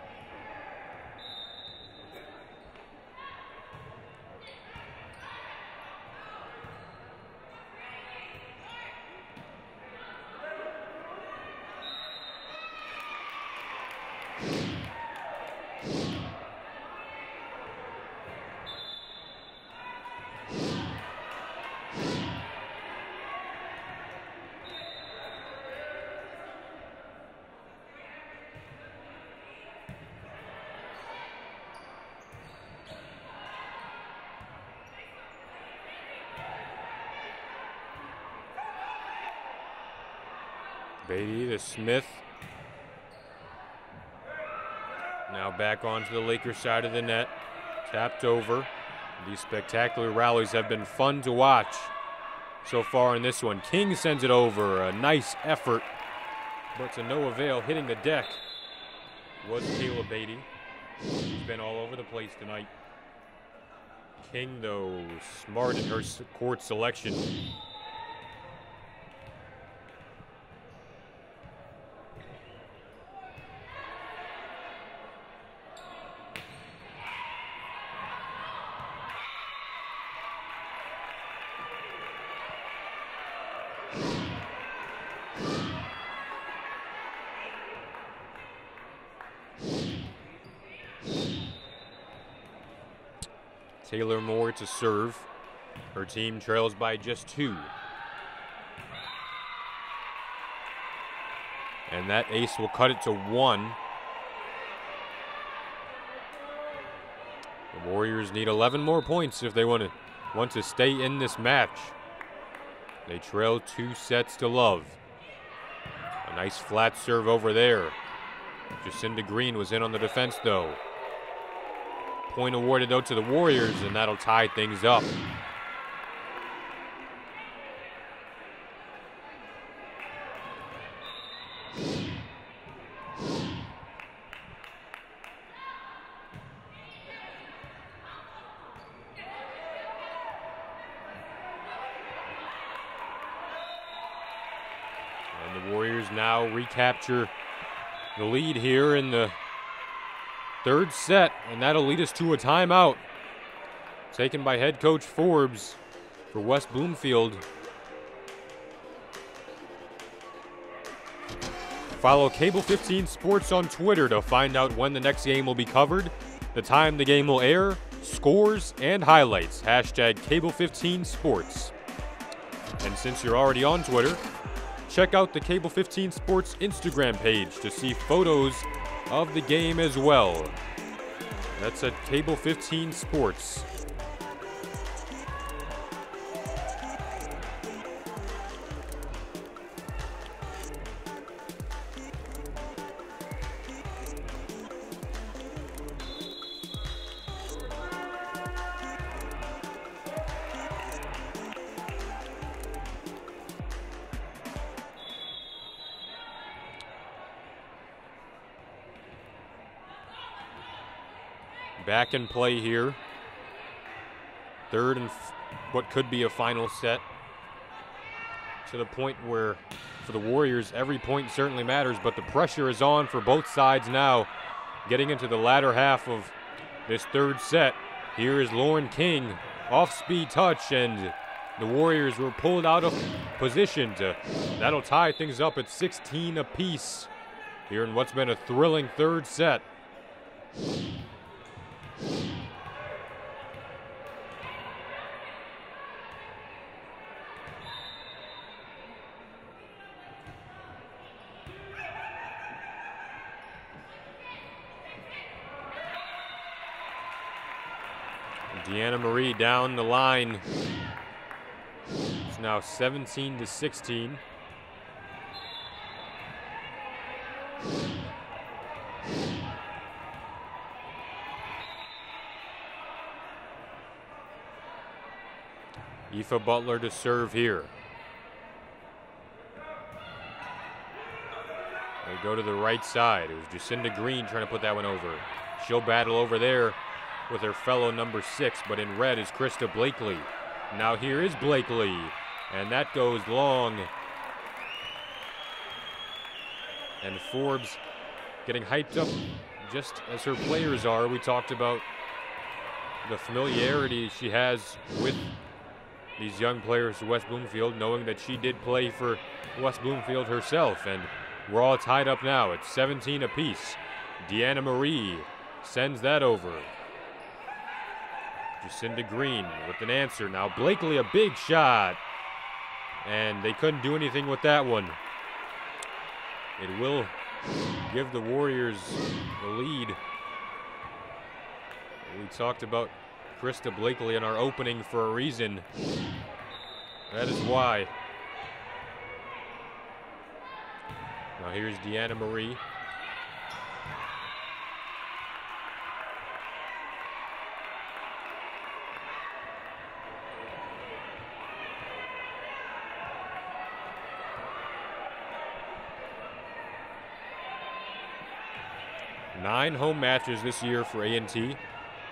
A: Beatty to Smith. Now back onto the Lakers side of the net. Tapped over. These spectacular rallies have been fun to watch so far in this one. King sends it over. A nice effort, but to no avail. Hitting the deck was Kayla Beatty. She's been all over the place tonight. King, though, smart in her court selection. Taylor Moore to serve. Her team trails by just 2. And that ace will cut it to 1. The Warriors need 11 more points if they want to stay in this match. They trail 2 sets to love. A nice flat serve over there. Jacinda Green was in on the defense, though. Point awarded, though, to the Warriors, and that'll tie things up. And the Warriors now recapture the lead here in the third set, and that'll lead us to a timeout taken by head coach Forbes for West Bloomfield. Follow Cable 15 Sports on Twitter to find out when the next game will be covered, the time the game will air, scores, and highlights. Hashtag Cable 15 Sports. And since you're already on Twitter, check out the Cable 15 Sports Instagram page to see photos of the game as well. That's at Cable 15 Sports. Back in play here. Third and what could be a final set. To the point where, for the Warriors, every point certainly matters, but the pressure is on for both sides now. Getting into the latter half of this third set. Here is Lauren King, off-speed touch, and the Warriors were pulled out of position. That'll tie things up at 16 apiece here in what's been a thrilling third set. Deanna Marie down the line. It's now 17-16. Aoife Butler to serve here. They go to the right side. It was Jacinda Green trying to put that one over. She'll battle over there with her fellow number 6, but in red is Krista Blakely. Now here is Blakely, and that goes long. And Forbes getting hyped up just as her players are. We talked about the familiarity she has with these young players to West Bloomfield, knowing that she did play for West Bloomfield herself. And we're all tied up now. It's 17 apiece. Deanna Marie sends that over. Jacinda Green with an answer. Now Blakely, a big shot. And they couldn't do anything with that one. It will give the Warriors the lead. We talked about Krista Blakely in our opening for a reason. That is why. Now here's Deanna Marie. Nine home matches this year for A&T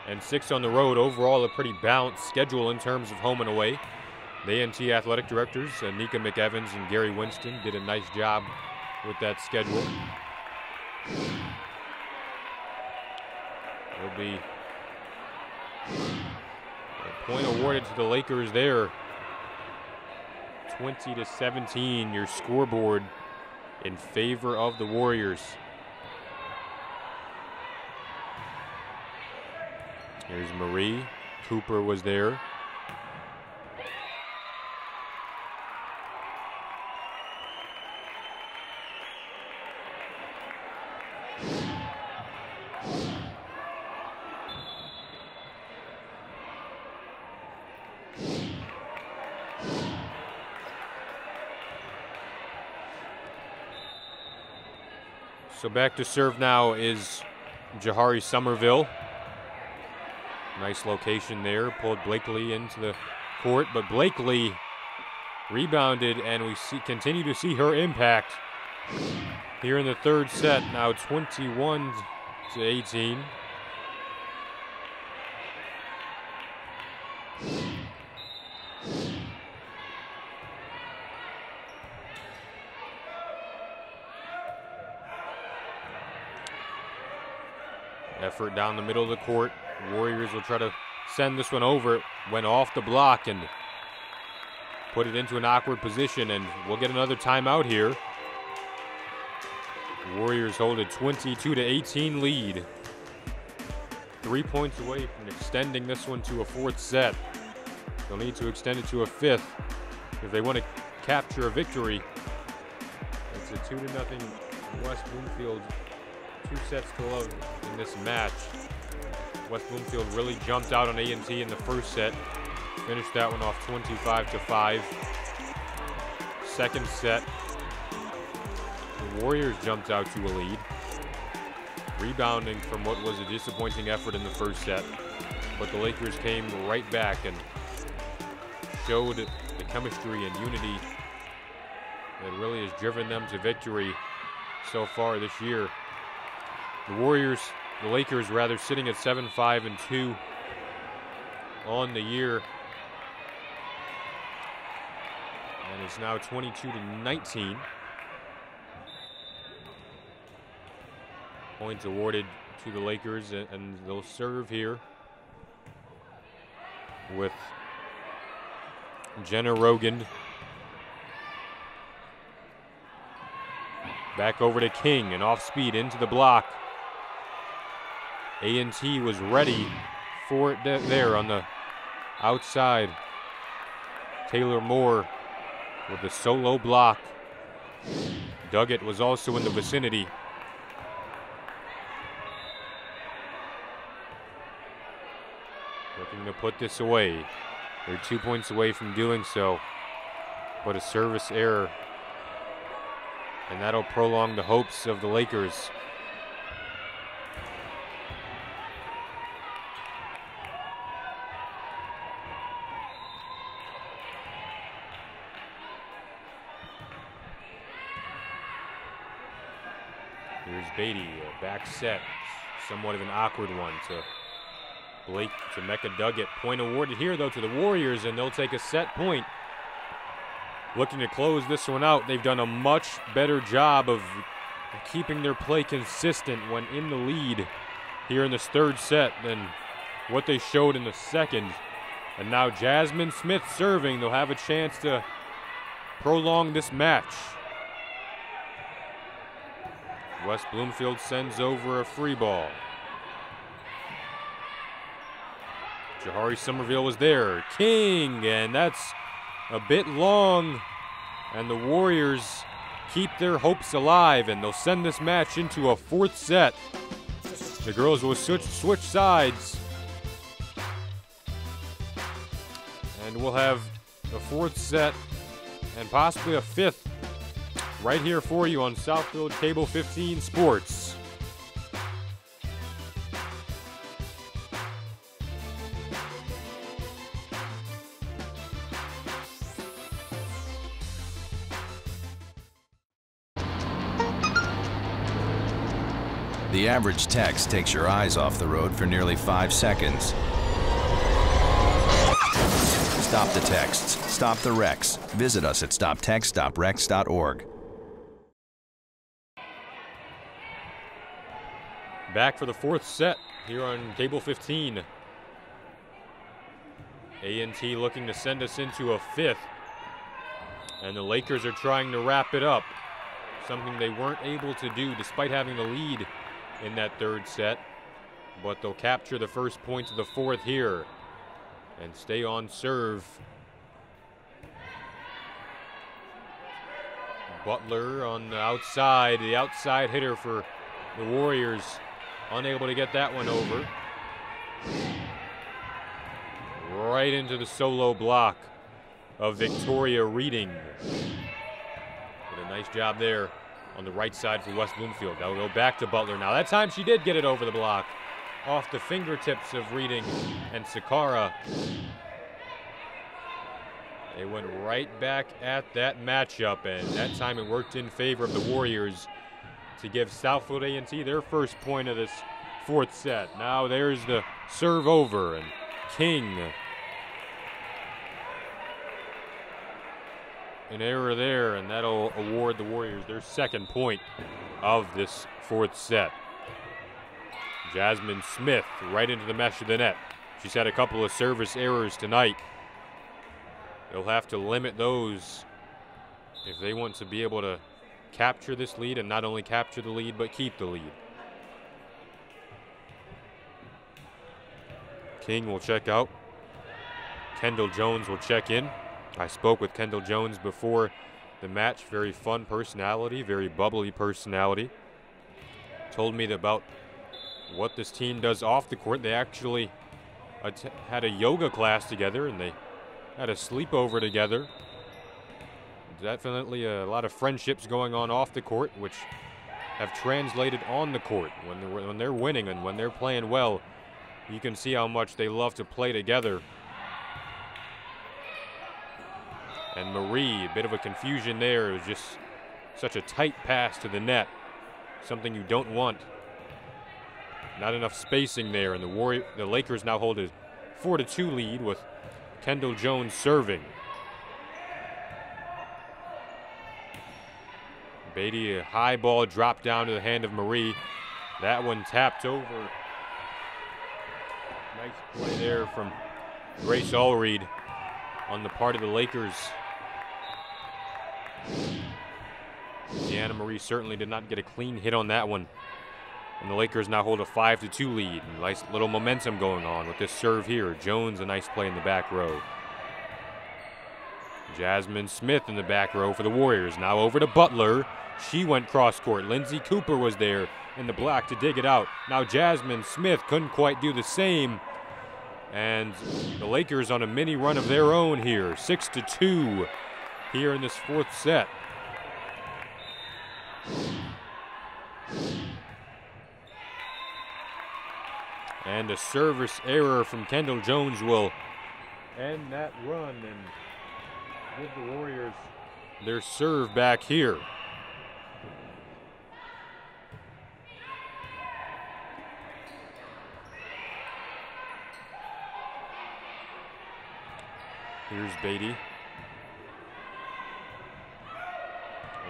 A: and 6 on the road. Overall, a pretty balanced schedule in terms of home and away. The A&T athletic directors, Nika McEvans and Gary Winston, did a nice job with that schedule. There'll be a point awarded to the Lakers there. 20-17, your scoreboard in favor of the Warriors. Here's Marie. Cooper was there. So back to serve now is Jahari Somerville. Nice location there, pulled Blakely into the court, but Blakely rebounded, and we continue to see her impact here in the third set. Now 21-18. Effort down the middle of the court. Warriors will try to send this one over. It went off the block and put it into an awkward position, and we'll get another timeout here. Warriors hold a 22-18 lead. 3 points away from extending this one to a fourth set. They'll need to extend it to a fifth if they want to capture a victory. It's a 2-0 West Bloomfield, 2 sets to love in this match. West Bloomfield really jumped out on A&T in the first set. Finished that one off 25-5. Second set, the Warriors jumped out to a lead, rebounding from what was a disappointing effort in the first set. But the Lakers came right back and showed the chemistry and unity that really has driven them to victory so far this year. The Lakers rather, sitting at 7-5-2 on the year. And it's now 22-19. Points awarded to the Lakers, and they'll serve here with Jenna Rogan. Back over to King, and off speed into the block. A&T was ready for it there on the outside. Taylor Moore with the solo block. Duggett was also in the vicinity. looking to put this away. They're 2 points away from doing so, but a service error, and that'll prolong the hopes of the Lakers. Here's Beatty, a back set, somewhat of an awkward one to Blake to Mecca Duggett. Point awarded here, though, to the Warriors, and they'll take a set point. Looking to close this one out. They've done a much better job of keeping their play consistent when in the lead here in this third set than what they showed in the second. And now Jasmine Smith serving. They'll have a chance to prolong this match. West Bloomfield sends over a free ball. Jahari Somerville was there. King, and that's a bit long. And the Warriors keep their hopes alive, and they'll send this match into a fourth set. The girls will switch sides. And we'll have a fourth set and possibly a fifth right here for you on Southfield Cable 15 Sports.
B: The average text takes your eyes off the road for nearly 5 seconds. Stop the texts. Stop the wrecks. Visit us at stoptext.rex.org.
A: Back for the fourth set here on Cable 15. A&T looking to send us into a fifth. And the Lakers are trying to wrap it up. Something they weren't able to do despite having the lead in that third set. But they'll capture the first point of the fourth here and stay on serve. Butler on the outside hitter for the Warriors. Unable to get that one over. Right into the solo block of Victoria Reading. Did a nice job there on the right side for West Bloomfield. That'll go back to Butler now. That time she did get it over the block. Off the fingertips of Reading and Sakara. They went right back at that matchup, and that time it worked in favor of the Warriors to give Southfield A&T their first point of this fourth set. Now there's the serve over, and King. An error there, and that'll award the Warriors their second point of this fourth set. Jasmine Smith right into the mesh of the net. She's had a couple of service errors tonight. They'll have to limit those if they want to be able to capture this lead, and not only capture the lead, but keep the lead. King will check out. Kendall Jones will check in. I spoke with Kendall Jones before the match. Very fun personality, very bubbly personality. Told me about what this team does off the court. They actually had a yoga class together, and they had a sleepover together. Definitely a lot of friendships going on off the court, which have translated on the court. When they're winning and when they're playing well, you can see how much they love to play together. And Marie, a bit of a confusion there. It was just such a tight pass to the net. Something you don't want. Not enough spacing there, and the Lakers now hold a 4-2 lead with Kendall Jones serving. Beatty, a high ball dropped down to the hand of Marie. That one tapped over. Nice play there from Grace Allreed on the part of the Lakers. Deanna Marie certainly did not get a clean hit on that one. And the Lakers now hold a 5-2 lead. Nice little momentum going on with this serve here. Jones, a nice play in the back row. Jasmine Smith in the back row for the Warriors. Now over to Butler. She went cross court. Lindsay Cooper was there in the block to dig it out. Now Jasmine Smith couldn't quite do the same. And the Lakers on a mini run of their own here, 6-2 here in this fourth set. And a service error from Kendall Jones will end that run and give the Warriors their serve back here. Here's Beatty. They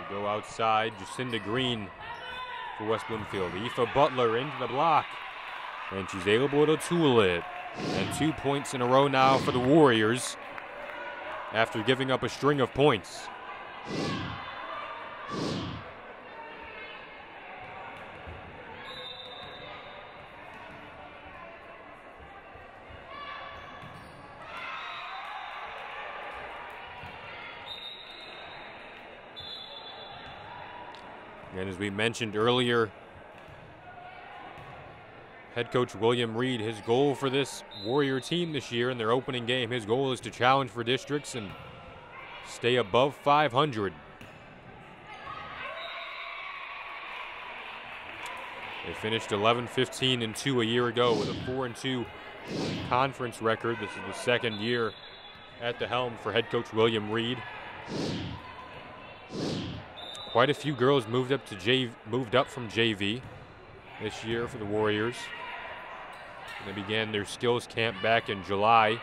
A: go outside. Jacinda Green for West Bloomfield. Aoife Butler into the block. And she's able to tool it. And 2 points in a row now for the Warriors after giving up a string of points. And as we mentioned earlier, head coach William Reed, his goal for this Warrior team this year in their opening game, his goal is to challenge for districts and stay above 500. They finished 11-15-2 a year ago with a 4-2 conference record. This is the second year at the helm for head coach William Reed. Quite a few girls moved up from JV this year for the Warriors. They began their skills camp back in July.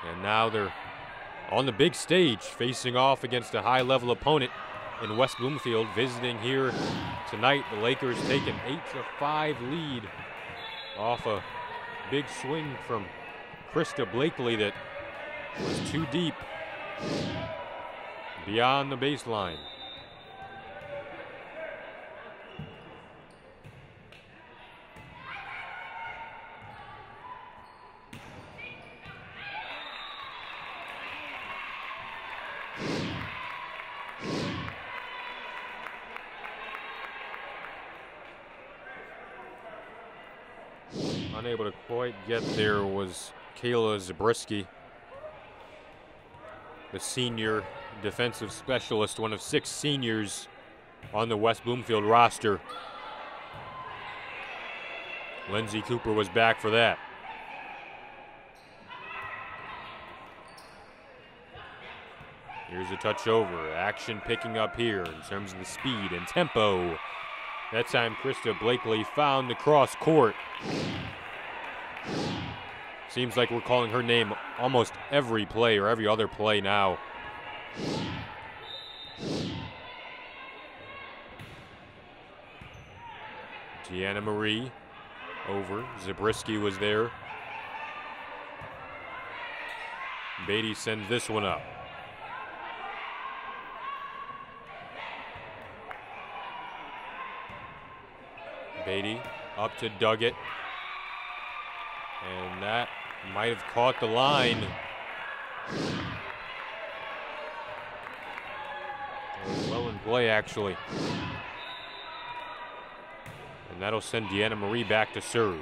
A: And now they're on the big stage facing off against a high-level opponent in West Bloomfield. Visiting here tonight, the Lakers take an 8-5 lead off a big swing from Krista Blakely that was too deep beyond the baseline. Unable to quite get there was Kayla Zabriskie, the senior defensive specialist, one of 6 seniors on the West Bloomfield roster. Lindsay Cooper was back for that. Here's a touch over. Action picking up here in terms of the speed and tempo. That time Krista Blakely found the cross court. Seems like we're calling her name almost every play or every other play now. Deanna Marie over. Zabriskie was there. Beatty sends this one up. Beatty up to Duggett. And that might have caught the line. Well in play, actually. And that'll send Deanna Marie back to serve.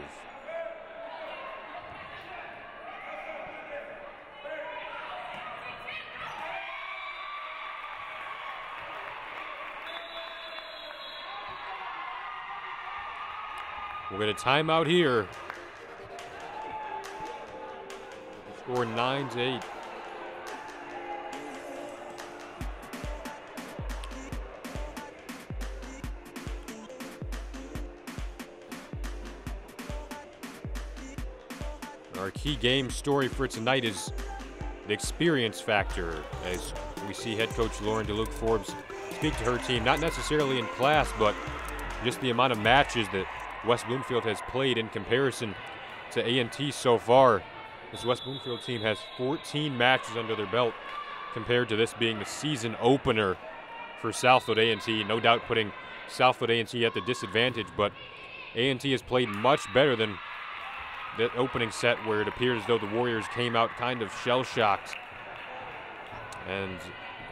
A: We'll get a timeout here. Score 9-8. Our key game story for tonight is the experience factor, as we see head coach Lauren DeLuke Forbes speak to her team, not necessarily in class, but just the amount of matches that West Bloomfield has played in comparison to A&T so far. This West Bloomfield team has 14 matches under their belt, compared to this being the season opener for Southfield A&T. No doubt putting Southfield A&T at the disadvantage, but A&T has played much better than that opening set, where it appeared as though the Warriors came out kind of shell-shocked. And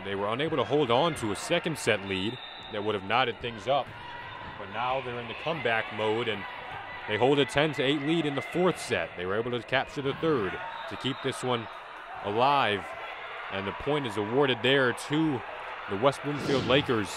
A: they were unable to hold on to a second set lead that would have knotted things up. But now they're in the comeback mode, and They hold a 10-8 lead in the fourth set. They were able to capture the third to keep this one alive. And the point is awarded there to the West Bloomfield Lakers.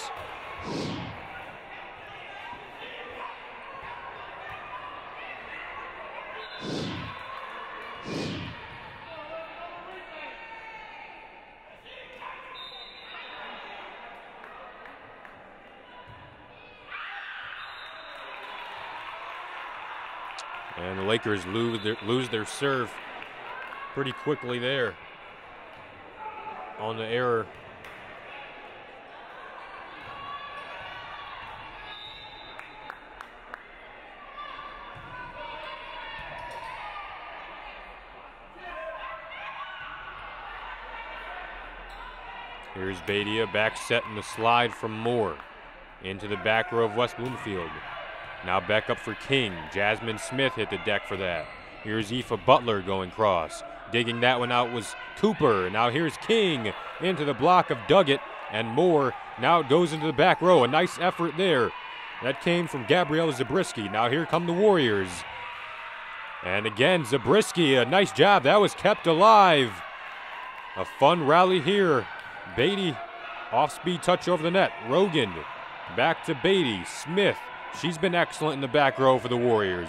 A: And the Lakers lose their serve pretty quickly there on the error. Here's Beatty, a back set and the slide from Moore into the back row of West Bloomfield. Now back up for King. Jasmine Smith hit the deck for that. Here's Aoife Butler going cross. Digging that one out was Cooper. Now here's King into the block of Duggett and Moore. Now it goes into the back row. A nice effort there. That came from Gabrielle Zabriskie. Now here come the Warriors. And again, Zabriskie, a nice job. That was kept alive. A fun rally here. Beatty, off-speed touch over the net. Rogan, back to Beatty. Smith, she's been excellent in the back row for the Warriors.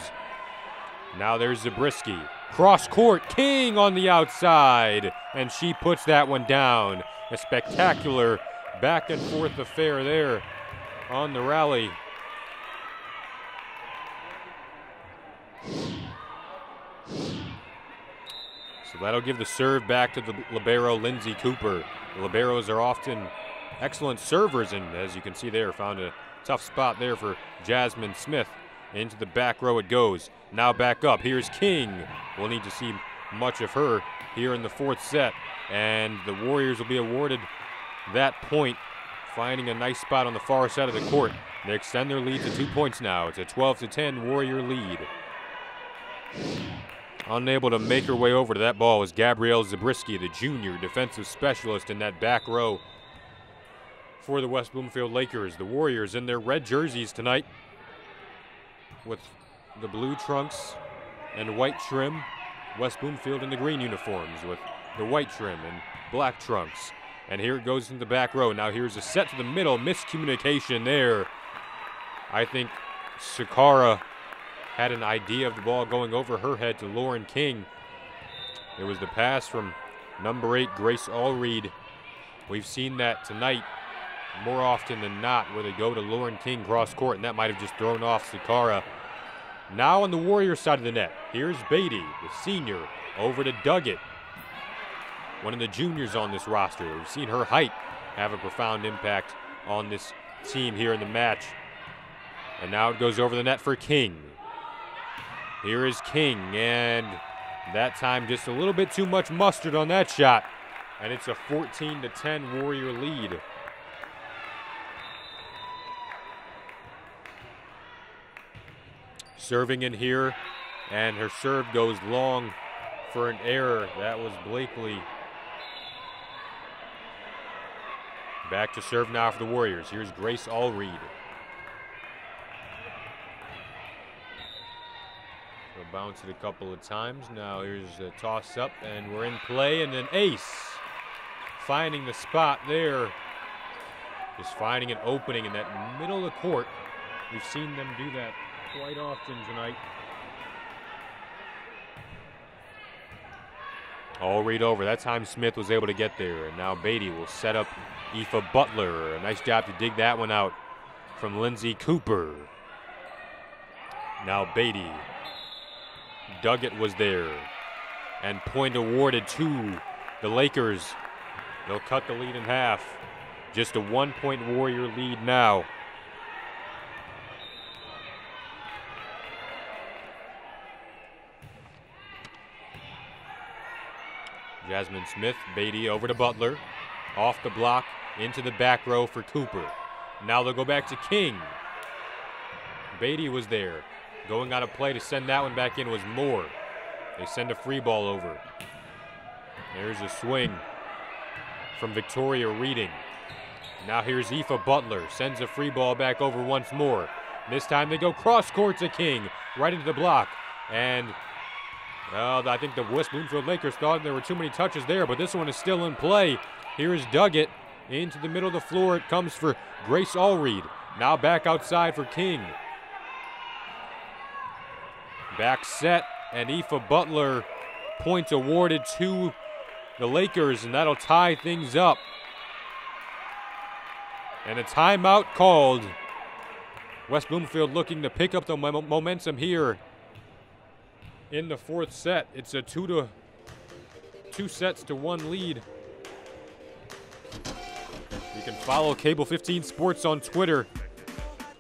A: Now there's Zabriskie. Cross court, King on the outside. And she puts that one down. A spectacular back and forth affair there on the rally. So that'll give the serve back to the libero, Lindsay Cooper. The liberos are often excellent servers, and as you can see there, found a tough spot there for Jasmine Smith. Into the back row it goes. Now back up. Here's King. We'll need to see much of her here in the fourth set. And the Warriors will be awarded that point, finding a nice spot on the far side of the court. They extend their lead to 2 points now. It's a 12-10 Warrior lead. Unable to make her way over to that ball was Gabrielle Zabriskie, the junior defensive specialist in that back row for the West Bloomfield Lakers. The Warriors in their red jerseys tonight with the blue trunks and white trim. West Bloomfield in the green uniforms with the white trim and black trunks. And here it goes in the back row. Now here's a set to the middle. Miscommunication there. I think Sakara had an idea of the ball going over her head to Lauren King. It was the pass from number 8, Grace Allreed. We've seen that tonight more often than not, where they go to Lauren King cross court, and that might have just thrown off Sakara. Now on the Warriors side of the net, here's Beatty, the senior, over to Duggett, one of the juniors on this roster. We've seen her height have a profound impact on this team here in the match. And now it goes over the net for King. Here is King, and that time just a little bit too much mustard on that shot. And it's a 14-10 Warrior lead. Serving in here, and her serve goes long for an error. That was Blakely. Back to serve now for the Warriors. Here's Grace Allreed. She'll bounce it a couple of times. Now here's a toss up, and we're in play, and an ace. Finding the spot there. Just finding an opening in that middle of the court. We've seen them do that quite often tonight. Allreed over. That time Smith was able to get there, and now Beatty will set up Aoife Butler. A nice job to dig that one out from Lindsay Cooper. Now Beatty. Duggett was there, and point awarded to the Lakers. They'll cut the lead in half. Just a 1-point Warrior lead now. Jasmine Smith, Beatty over to Butler. Off the block, into the back row for Cooper. Now they'll go back to King. Beatty was there. Going out of play to send that one back in was Moore. They send a free ball over. There's a swing from Victoria Reading. Now here's Aoife Butler. Sends a free ball back over once more. This time they go cross court to King, right into the block. And I think the West Bloomfield Lakers thought there were too many touches there, but this one is still in play. Here is Duggett into the middle of the floor. It comes for Grace Allreed. Now back outside for King. Back set, and Aoife Butler, points awarded to the Lakers, and that'll tie things up. And a timeout called. West Bloomfield looking to pick up the momentum here in the fourth set. It's a 2 sets to 1 lead. You can follow Cable 15 Sports on Twitter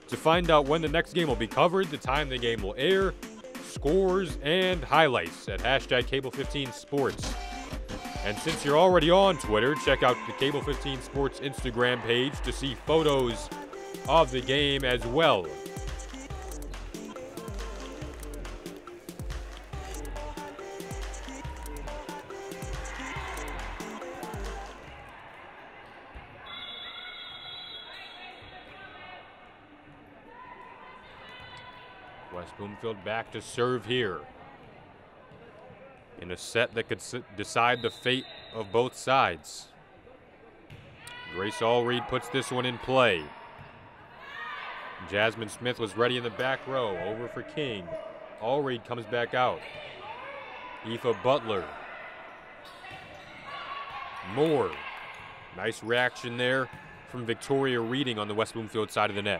A: to find out when the next game will be covered, the time the game will air, scores, and highlights at hashtag Cable 15 Sports. And since you're already on Twitter, check out the Cable 15 Sports Instagram page to see photos of the game as well. West Bloomfield back to serve here in a set that could decide the fate of both sides. Grace Allreed puts this one in play. Jasmine Smith was ready in the back row. Over for King. Allreed comes back out. Aoife Butler. Moore. Nice reaction there from Victoria Reading on the West Bloomfield side of the net.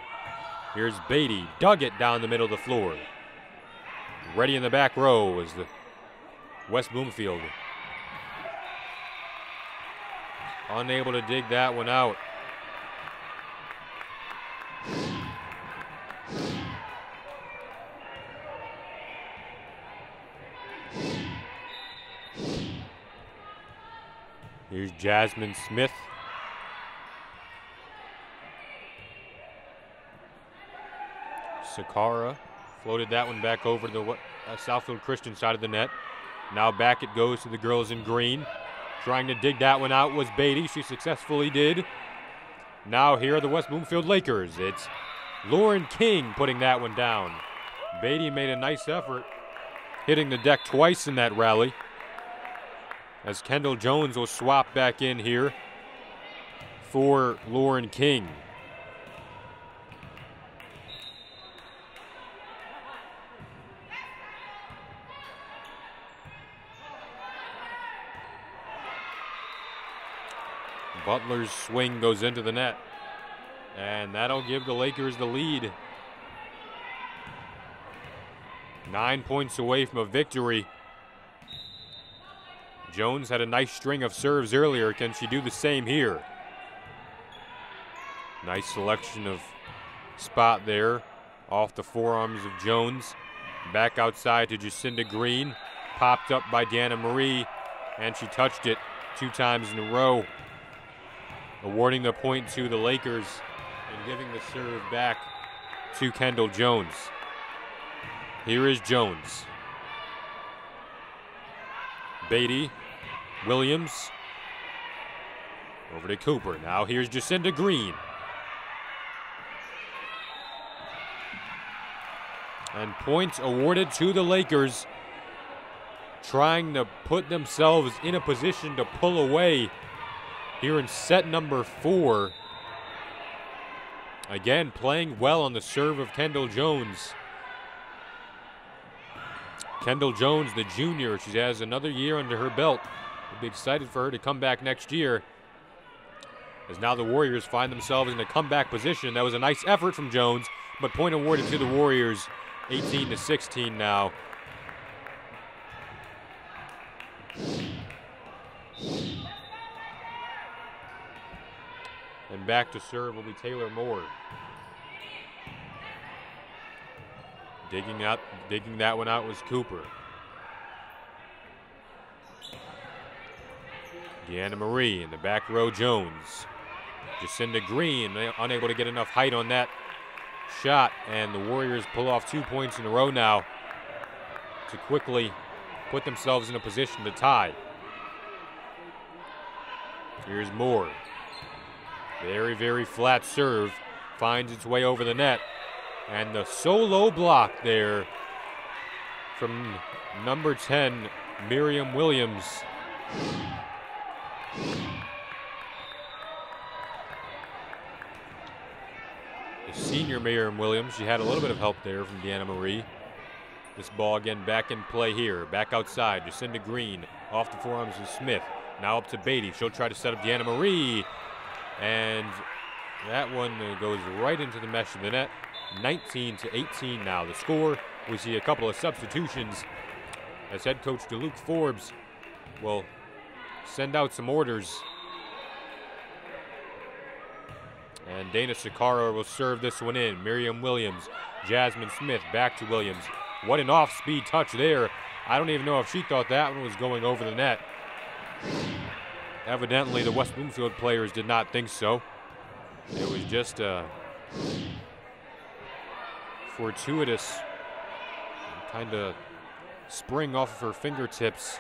A: Here's Beatty. Duggett down the middle of the floor. Ready in the back row is the West Bloomfield. Unable to dig that one out. Here's Jasmine Smith. Sakara floated that one back over to the Southfield Christian side of the net. Now back it goes to the girls in green. Trying to dig that one out was Beatty. She successfully did. Now here are the West Bloomfield Lakers. It's Lauren King putting that one down. Beatty made a nice effort, hitting the deck twice in that rally. As Kendall Jones will swap back in here for Lauren King. Butler's swing goes into the net, and that'll give the Lakers the lead. 9 points away from a victory. Jones had a nice string of serves earlier. Can she do the same here? Nice selection of spot there off the forearms of Jones. Back outside to Jacinda Green. Popped up by Deanna Marie, and she touched it 2 times in a row. Awarding the point to the Lakers and giving the serve back to Kendall Jones. Here is Jones. Beatty, Williams, over to Cooper. Now here's Jacinda Green. And points awarded to the Lakers, trying to put themselves in a position to pull away here in set number 4. Again, playing well on the serve of Kendall Jones. Kendall Jones, the junior, she has another year under her belt. We'll be excited for her to come back next year, as now the Warriors find themselves in a comeback position. That was a nice effort from Jones, but point awarded to the Warriors, 18-16 now. And back to serve will be Taylor Moore. Digging that one out was Cooper. Deanna Marie in the back row, Jones. Jacinda Green unable to get enough height on that shot, and the Warriors pull off 2 points in a row now to quickly put themselves in a position to tie. Here's Moore. Very, very flat serve. Finds its way over the net. And the solo block there from number 10, Miriam Williams. The senior Miriam Williams, she had a little bit of help there from Deanna Marie. This ball again back in play here. Back outside, Jacinda Green off the forearms of Smith. Now up to Beatty. She'll try to set up Deanna Marie. And that one goes right into the mesh of the net. 19-18 now the score. We see a couple of substitutions as head coach DeLuke Forbes will send out some orders. And Dana Sakara will serve this one in. Miriam Williams, Jasmine Smith, back to Williams. What an off-speed touch there. I don't even know if she thought that one was going over the net. Evidently, the West Bloomfield players did not think so. It was just a fortuitous kind of spring off of her fingertips,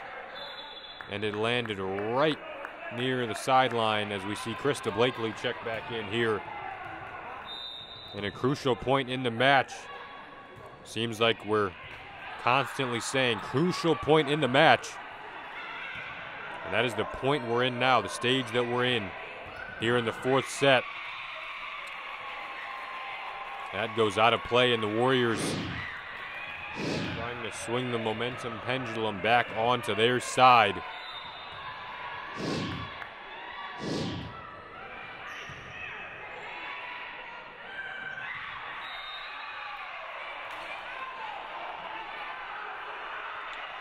A: and it landed right near the sideline as we see Krista Blakely check back in here. And a crucial point in the match. Seems like we're constantly saying crucial point in the match. And that is the point we're in now, the stage that we're in here in the fourth set. That goes out of play, and the Warriors trying to swing the momentum pendulum back onto their side.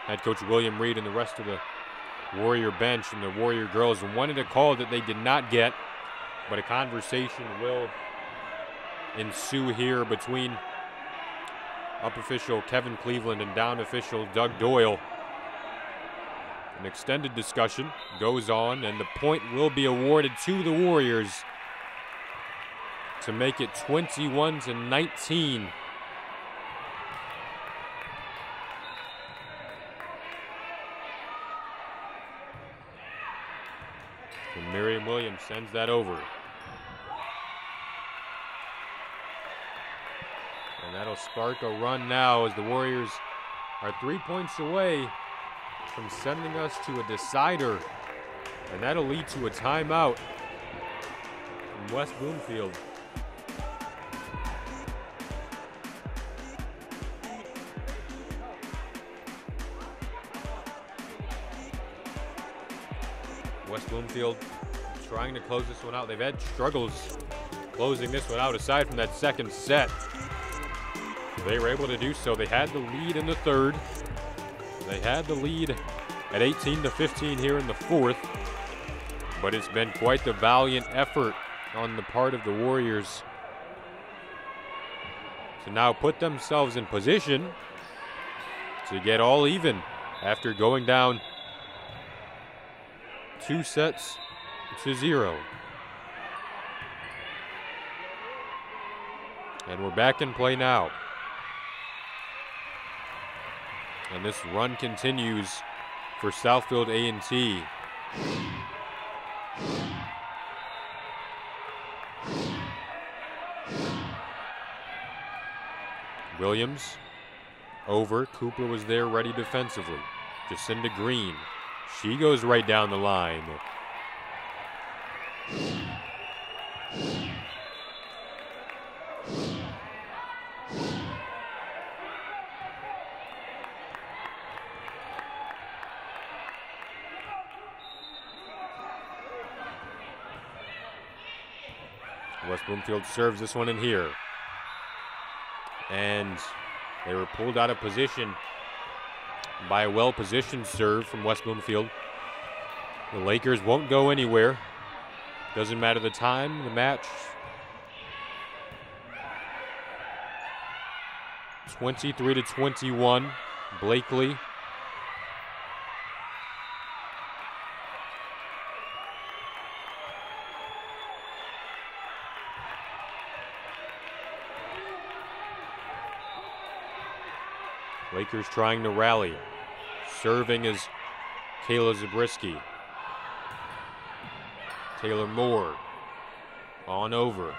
A: Head coach William Reed and the rest of the Warrior bench and the Warrior girls wanted a call that they did not get, but a conversation will ensue here between up official Kevin Cleveland and down official Doug Doyle. An extended discussion goes on, and the point will be awarded to the Warriors to make it 21-19. And Miriam Williams sends that over. And that'll spark a run now as the Warriors are 3 points away from sending us to a decider. And that'll lead to a timeout from West Bloomfield. West Bloomfield trying to close this one out. They've had struggles closing this one out aside from that second set. They were able to do so. They had the lead in the third. They had the lead at 18-15 here in the fourth. But it's been quite the valiant effort on the part of the Warriors to now put themselves in position to get all even after going down 2-0. And we're back in play now. And this run continues for Southfield A&T. Williams over. Cooper was there ready defensively. Jacinda Green. She goes right down the line. West Bloomfield serves this one in here. And they were pulled out of position by a well-positioned serve from West Bloomfield. The Lakers won't go anywhere. Doesn't matter the time, the match. 23-21, Blakely. Lakers trying to rally. Serving is Kayla Zabriskie. Taylor Moore on over.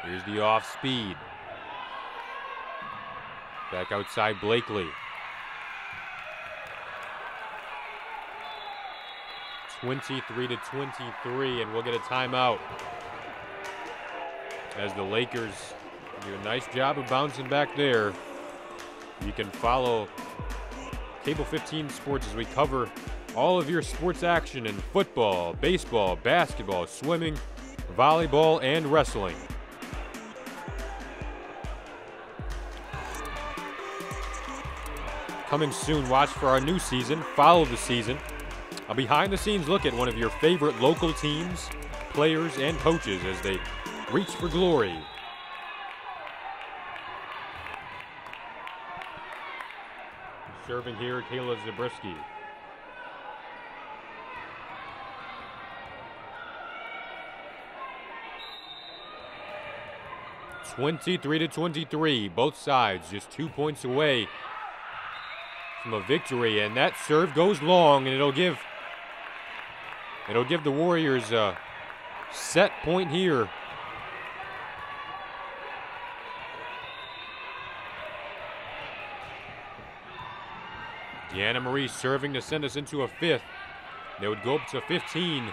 A: Here's the off speed. Back outside Blakely. 23-23, and we'll get a timeout as the Lakers do a nice job of bouncing back there. You can follow Cable 15 Sports as we cover all of your sports action in football, baseball, basketball, swimming, volleyball, and wrestling. Coming soon, watch for our new season, Follow the Season. A behind-the-scenes look at one of your favorite local teams, players, and coaches as they reach for glory. Serving here, Kayla Zabriskie. (23-23). Both sides just 2 points away from a victory, and that serve goes long, and it'll give the Warriors a set point here. Deanna Marie serving to send us into a fifth. They would go up to 15,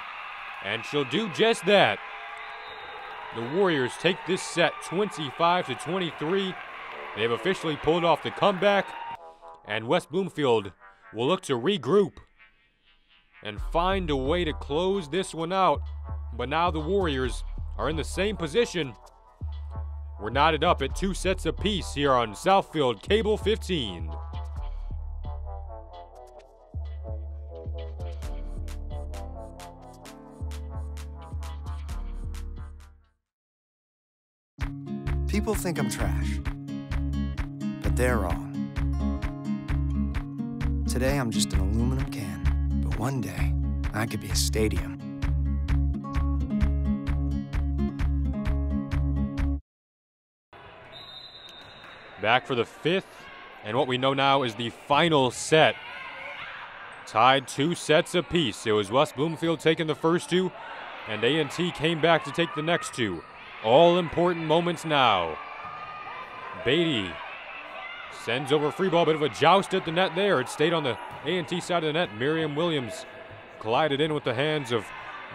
A: and she'll do just that. The Warriors take this set 25-23. They have officially pulled off the comeback, and West Bloomfield will look to regroup and find a way to close this one out. But now the Warriors are in the same position. We're knotted up at 2 sets apiece here on Southfield Cable 15.
C: People think I'm trash, but they're wrong. Today I'm just an aluminum can, but one day I could be a stadium.
A: Back for the fifth, and what we know now is the final set. Tied 2 sets apiece. It was West Bloomfield taking the first 2, and A&T came back to take the next 2. All important moments now. Beatty sends over a free ball, bit of a joust at the net there. It stayed on the A&T side of the net. Miriam Williams collided in with the hands of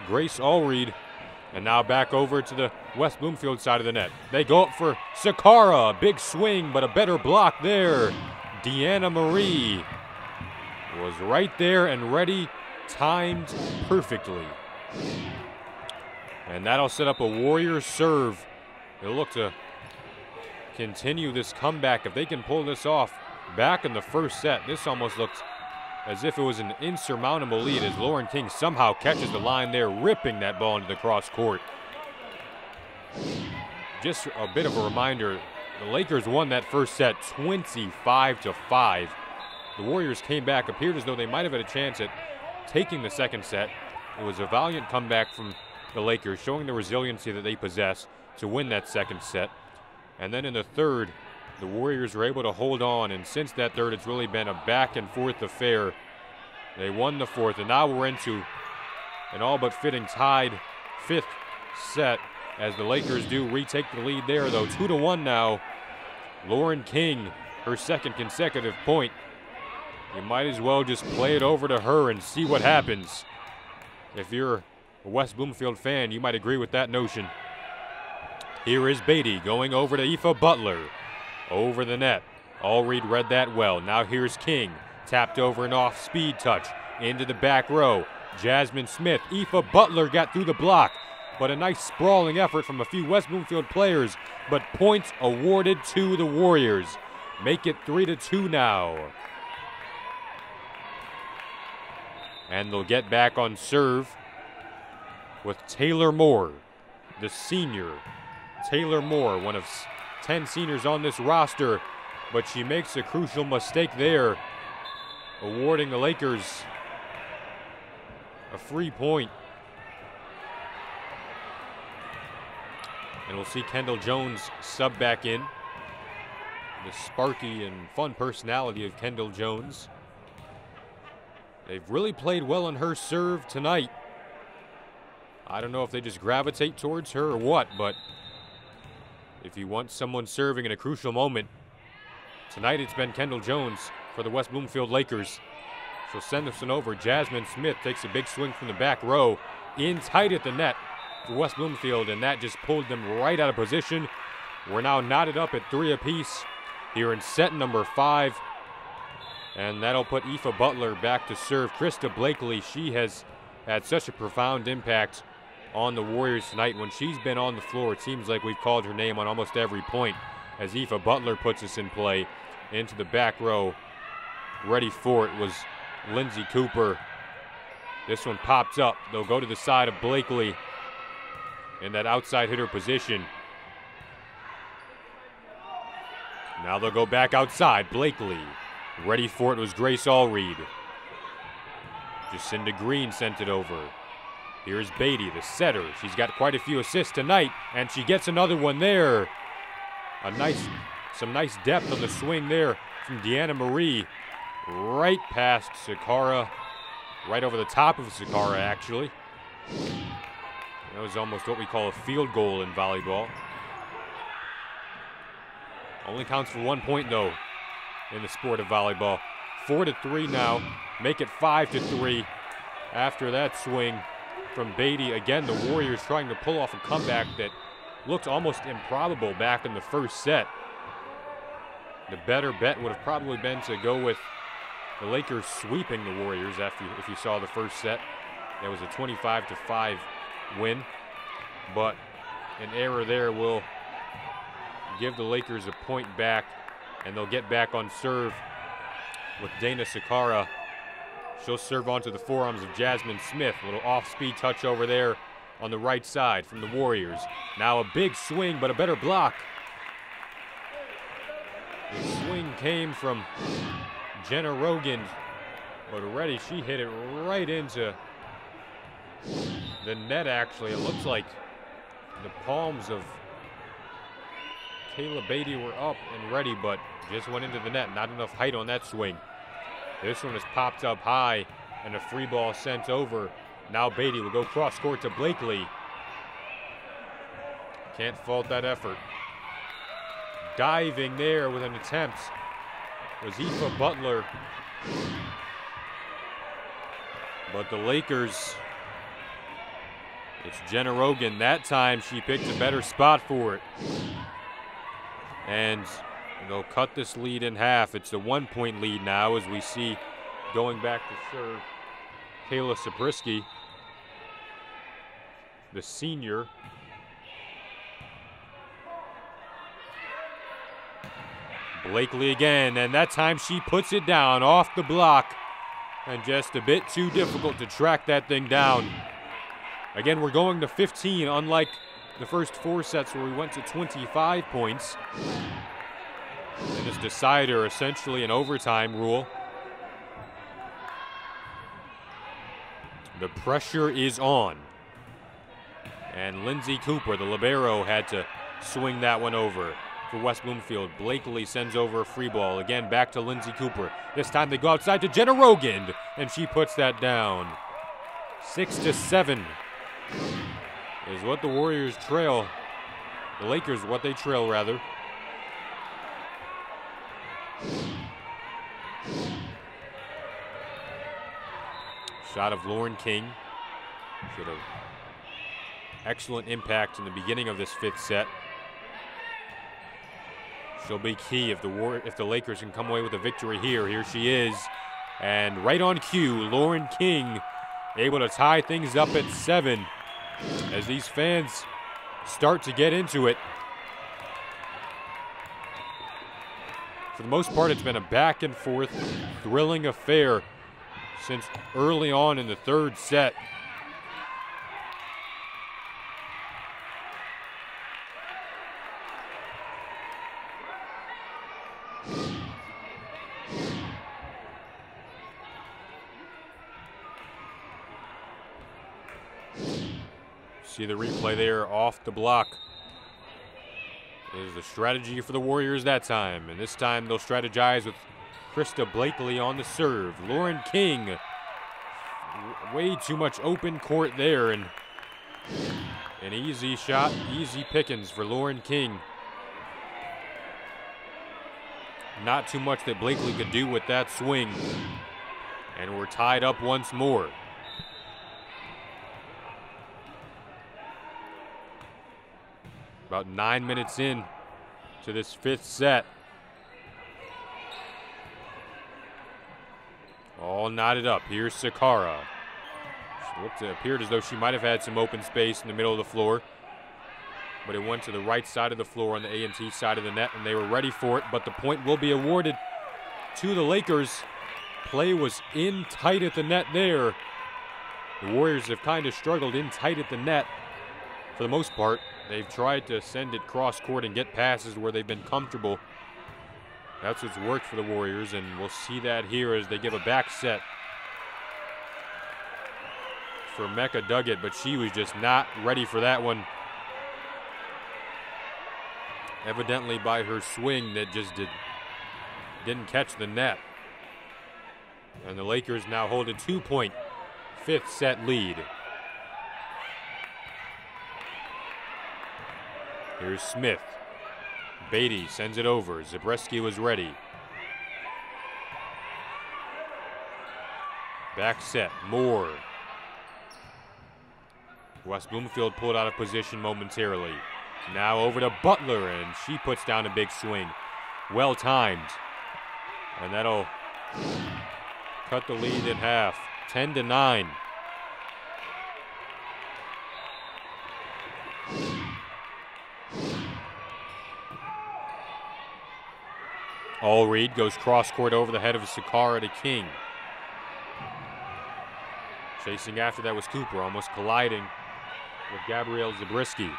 A: Grace Allreed. And now back over to the West Bloomfield side of the net. They go up for Sakara. Big swing, but a better block there. Deanna Marie was right there and ready, timed perfectly. And that'll set up a Warriors serve. They'll look to continue this comeback if they can pull this off back in the first set. This almost looks as if it was an insurmountable lead as Lauren King somehow catches the line there, ripping that ball into the cross court. Just a bit of a reminder, the Lakers won that first set 25-5. The Warriors came back, appeared as though they might have had a chance at taking the second set. It was a valiant comeback from the Lakers, showing the resiliency that they possess to win that second set. And then in the third, the Warriors were able to hold on, and since that third, it's really been a back and forth affair. They won the fourth, and now we're into an all but fitting tied fifth set as the Lakers do retake the lead there, though 2-1 now. Lauren King, her second consecutive point. You might as well just play it over to her and see what happens. If you're a West Bloomfield fan, you might agree with that notion. Here is Beatty going over to Aoife Butler. Over the net. Allreed read that well. Now here's King. Tapped over an off-speed touch. Into the back row. Jasmine Smith. Aoife Butler got through the block. But a nice sprawling effort from a few West Bloomfield players. But points awarded to the Warriors. Make it 3-2 now. And they'll get back on serve with Taylor Moore, the senior. Taylor Moore, one of 10 seniors on this roster, but she makes a crucial mistake there, awarding the Lakers a free point. And we'll see Kendall Jones sub back in. The sparky and fun personality of Kendall Jones. They've really played well on her serve tonight. I don't know if they just gravitate towards her or what, but if you want someone serving in a crucial moment, Tonight it's been Kendall Jones for the West Bloomfield Lakers. She'll send this one over. Jasmine Smith takes a big swing from the back row. In tight at the net for West Bloomfield, and that just pulled them right out of position. We're now knotted up at 3 apiece here in set number 5. And that'll put Aoife Butler back to serve. Krista Blakely, she has had such a profound impact on the Warriors tonight. When she's been on the floor, it seems like we've called her name on almost every point, as Aoife Butler puts us in play into the back row. Ready for it was Lindsay Cooper. This one pops up. They'll go to the side of Blakely in that outside hitter position. Now they'll go back outside. Blakely. Ready for it was Grace Allreed. Jacinda Green sent it over. Here's Beatty, the setter. She's got quite a few assists tonight, and she gets another one there. Some nice depth on the swing there from Deanna Marie. Right past Sakara. Right over the top of Sakara, actually. That was almost what we call a field goal in volleyball. Only counts for 1 point, though, in the sport of volleyball. 4-3 now. Make it 5-3 after that swing from Beatty. Again, the Warriors trying to pull off a comeback that looked almost improbable back in the first set. The better bet would have probably been to go with the Lakers sweeping the Warriors if you saw the first set. That was a 25-5 win. But an error there will give the Lakers a point back, and they'll get back on serve with Dana Sakara. She'll serve onto the forearms of Jasmine Smith. A little off-speed touch over there on the right side from the Warriors. Now a big swing, but a better block. The swing came from Jenna Rogan, but already she hit it right into the net, actually. It looks like the palms of Kayla Beatty were up and ready, but just went into the net. Not enough height on that swing. This one is popped up high, and a free ball sent over. Now Beatty will go cross court to Blakely. Can't fault that effort. Diving there with an attempt was Aoife Butler. But the Lakers, it's Jenna Rogan. That time she picked a better spot for it. And they'll cut this lead in half. It's a 1 point lead now, as we see going back to serve Kayla Saprisky, the senior. Blakely again, and that time she puts it down off the block, and just a bit too difficult to track that thing down. Again, we're going to 15, unlike the first 4 sets where we went to 25 points. And this decider, essentially an overtime rule. The pressure is on. And Lindsay Cooper, the libero, had to swing that one over for West Bloomfield. Blakely sends over a free ball. Again, back to Lindsay Cooper. This time they go outside to Jenna Rogan, and she puts that down. 6-7 is what the Warriors trail. The Lakers, what they trail, rather. Shot of Lauren King. Should have excellent impact in the beginning of this 5th set. She'll be key if the Lakers can come away with a victory here. Here she is. And right on cue, Lauren King able to tie things up at 7 as these fans start to get into it. For the most part, it's been a back and forth, thrilling affair since early on in the 3rd set. See the replay there off the block. Is the strategy for the Warriors that time. And this time they'll strategize with Krista Blakely on the serve. Lauren King, way too much open court there. And an easy shot, easy pickings for Lauren King. Not too much that Blakely could do with that swing. And we're tied up once more. About 9 minutes in to this 5th set. All knotted up. Here's Sakara. It appeared as though she might have had some open space in the middle of the floor. But it went to the right side of the floor on the A&T side of the net, and they were ready for it. But the point will be awarded to the Lakers. Play was in tight at the net there. The Warriors have kind of struggled in tight at the net for the most part. They've tried to send it cross court and get passes where they've been comfortable. That's what's worked for the Warriors, and we'll see that here as they give a back set for Mecca Duggett, but she was just not ready for that one. Evidently by her swing that just didn't catch the net. And the Lakers now hold a 2-point 5th set lead. Here's Smith. Beatty sends it over. Zabreski was ready. Back set. Moore. West Bloomfield pulled out of position momentarily. Now over to Butler, and she puts down a big swing. Well timed. And that'll cut the lead in half. 10-9. Allred goes cross court over the head of Sakara to King. Chasing after that was Cooper, almost colliding with Gabrielle Zabriskie.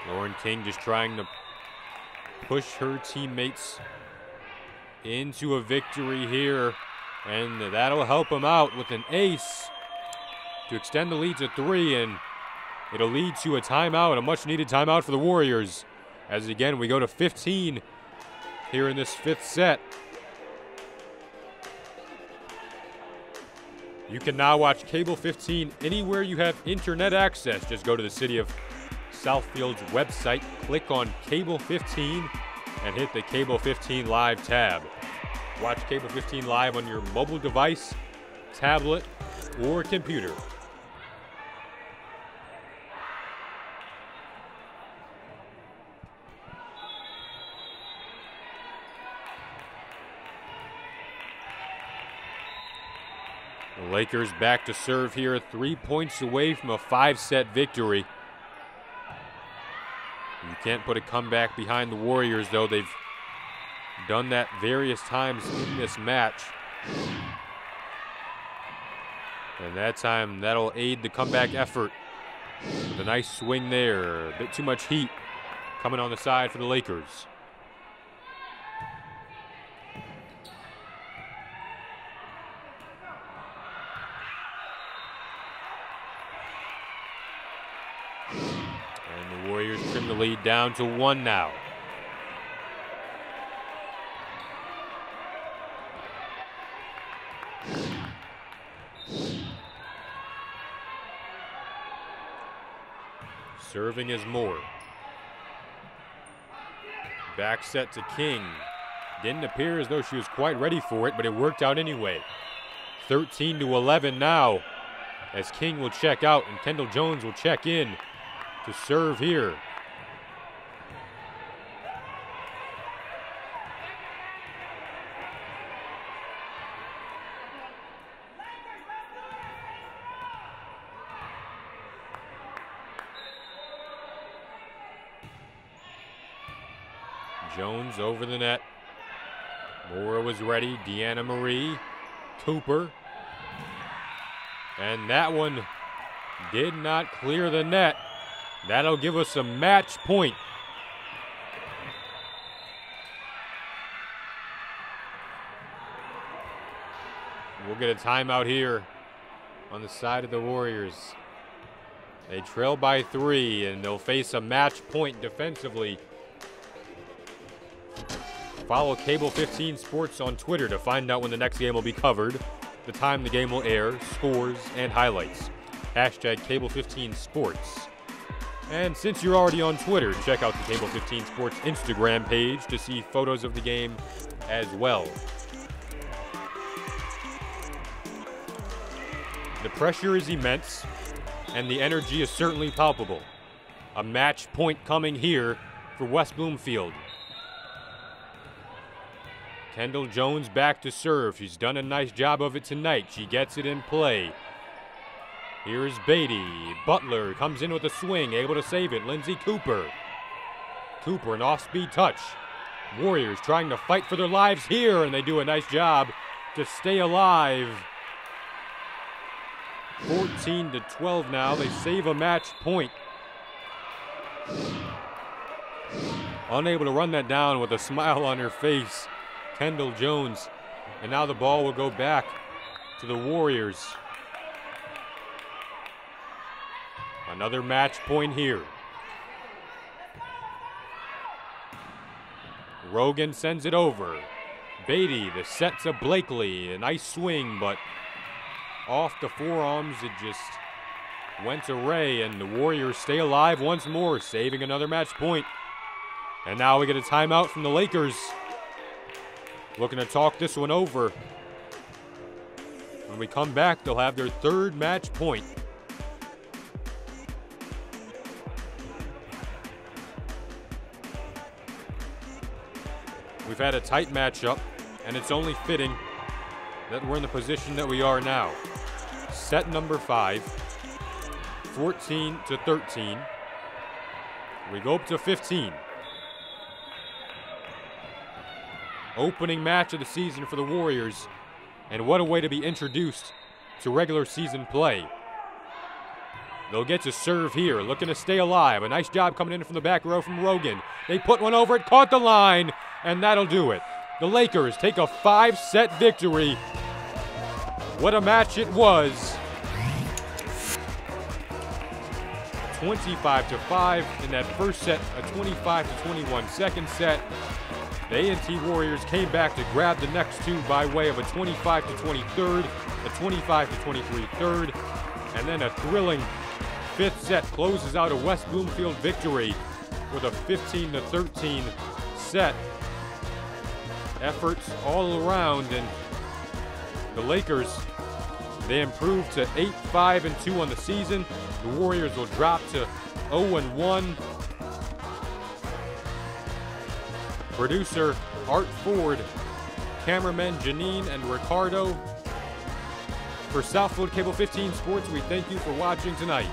A: Lauren King just trying to push her teammates into a victory here, and that'll help them out with an ace to extend the lead to 3, and it'll lead to a timeout, a much-needed timeout for the Warriors, as again we go to 15 here in this 5th set. You can now watch Cable 15 anywhere you have internet access. Just go to the City of Southfield's website, click on Cable 15, and hit the Cable 15 Live tab. Watch Cable 15 Live on your mobile device, tablet, or computer. The Lakers back to serve here, 3 points away from a 5-set victory. You can't put a comeback behind the Warriors, though. They've done that various times in this match. And that time, that'll aid the comeback effort. With a nice swing there. A bit too much heat coming on the side for the Lakers. And the Warriors trim the lead down to 1 now. Serving is Moore. Back set to King. Didn't appear as though she was quite ready for it, but it worked out anyway. 13-11 now, as King will check out and Kendall Jones will check in to serve here. Jones over the net. Moore was ready. Deanna Marie. Cooper. And that one did not clear the net. That'll give us a match point. We'll get a timeout here on the side of the Warriors. They trail by 3, and they'll face a match point defensively Follow Cable 15 Sports on Twitter to find out when the next game will be covered, the time the game will air, scores, and highlights. Hashtag Cable 15 Sports. And since you're already on Twitter, check out the Cable 15 Sports Instagram page to see photos of the game as well. The pressure is immense, and the energy is certainly palpable. A match point coming here for West Bloomfield. Kendall Jones back to serve. She's done a nice job of it tonight. She gets it in play. Here's Beatty. Butler comes in with a swing, able to save it. Lindsay Cooper. Cooper, an off-speed touch. Warriors trying to fight for their lives here, and they do a nice job to stay alive. 14-12 now. They save a match point. Unable to run that down with a smile on her face, Kendall Jones. And now the ball will go back to the Warriors. Another match point here. Rogan sends it over. Beatty, the set to Blakely. A nice swing, but off the forearms, it just went away, and the Warriors stay alive once more, saving another match point. And now we get a timeout from the Lakers. Looking to talk this one over. When we come back, they'll have their third match point. We've had a tight matchup, and it's only fitting that we're in the position that we are now. Set number 5, 14-13. We go up to 15. Opening match of the season for the Warriors, and what a way to be introduced to regular season play. They'll get to serve here, looking to stay alive. A nice job coming in from the back row from Rogan. They put one over it, caught the line, and that'll do it. The Lakers take a 5-set victory. What a match it was. 25-5 in that first set, a 25-21 second set. The A&T Warriors came back to grab the next two by way of a 25-20 third, a 25-23 third, and then a thrilling fifth set closes out a West Bloomfield victory with a 15-13 set. Efforts all around, and the Lakers, they improved to 8-5-2 on the season. The Warriors will drop to 0-1. Producer Art Ford, cameramen Janine and Ricardo. For Southfield Cable 15 Sports, we thank you for watching tonight.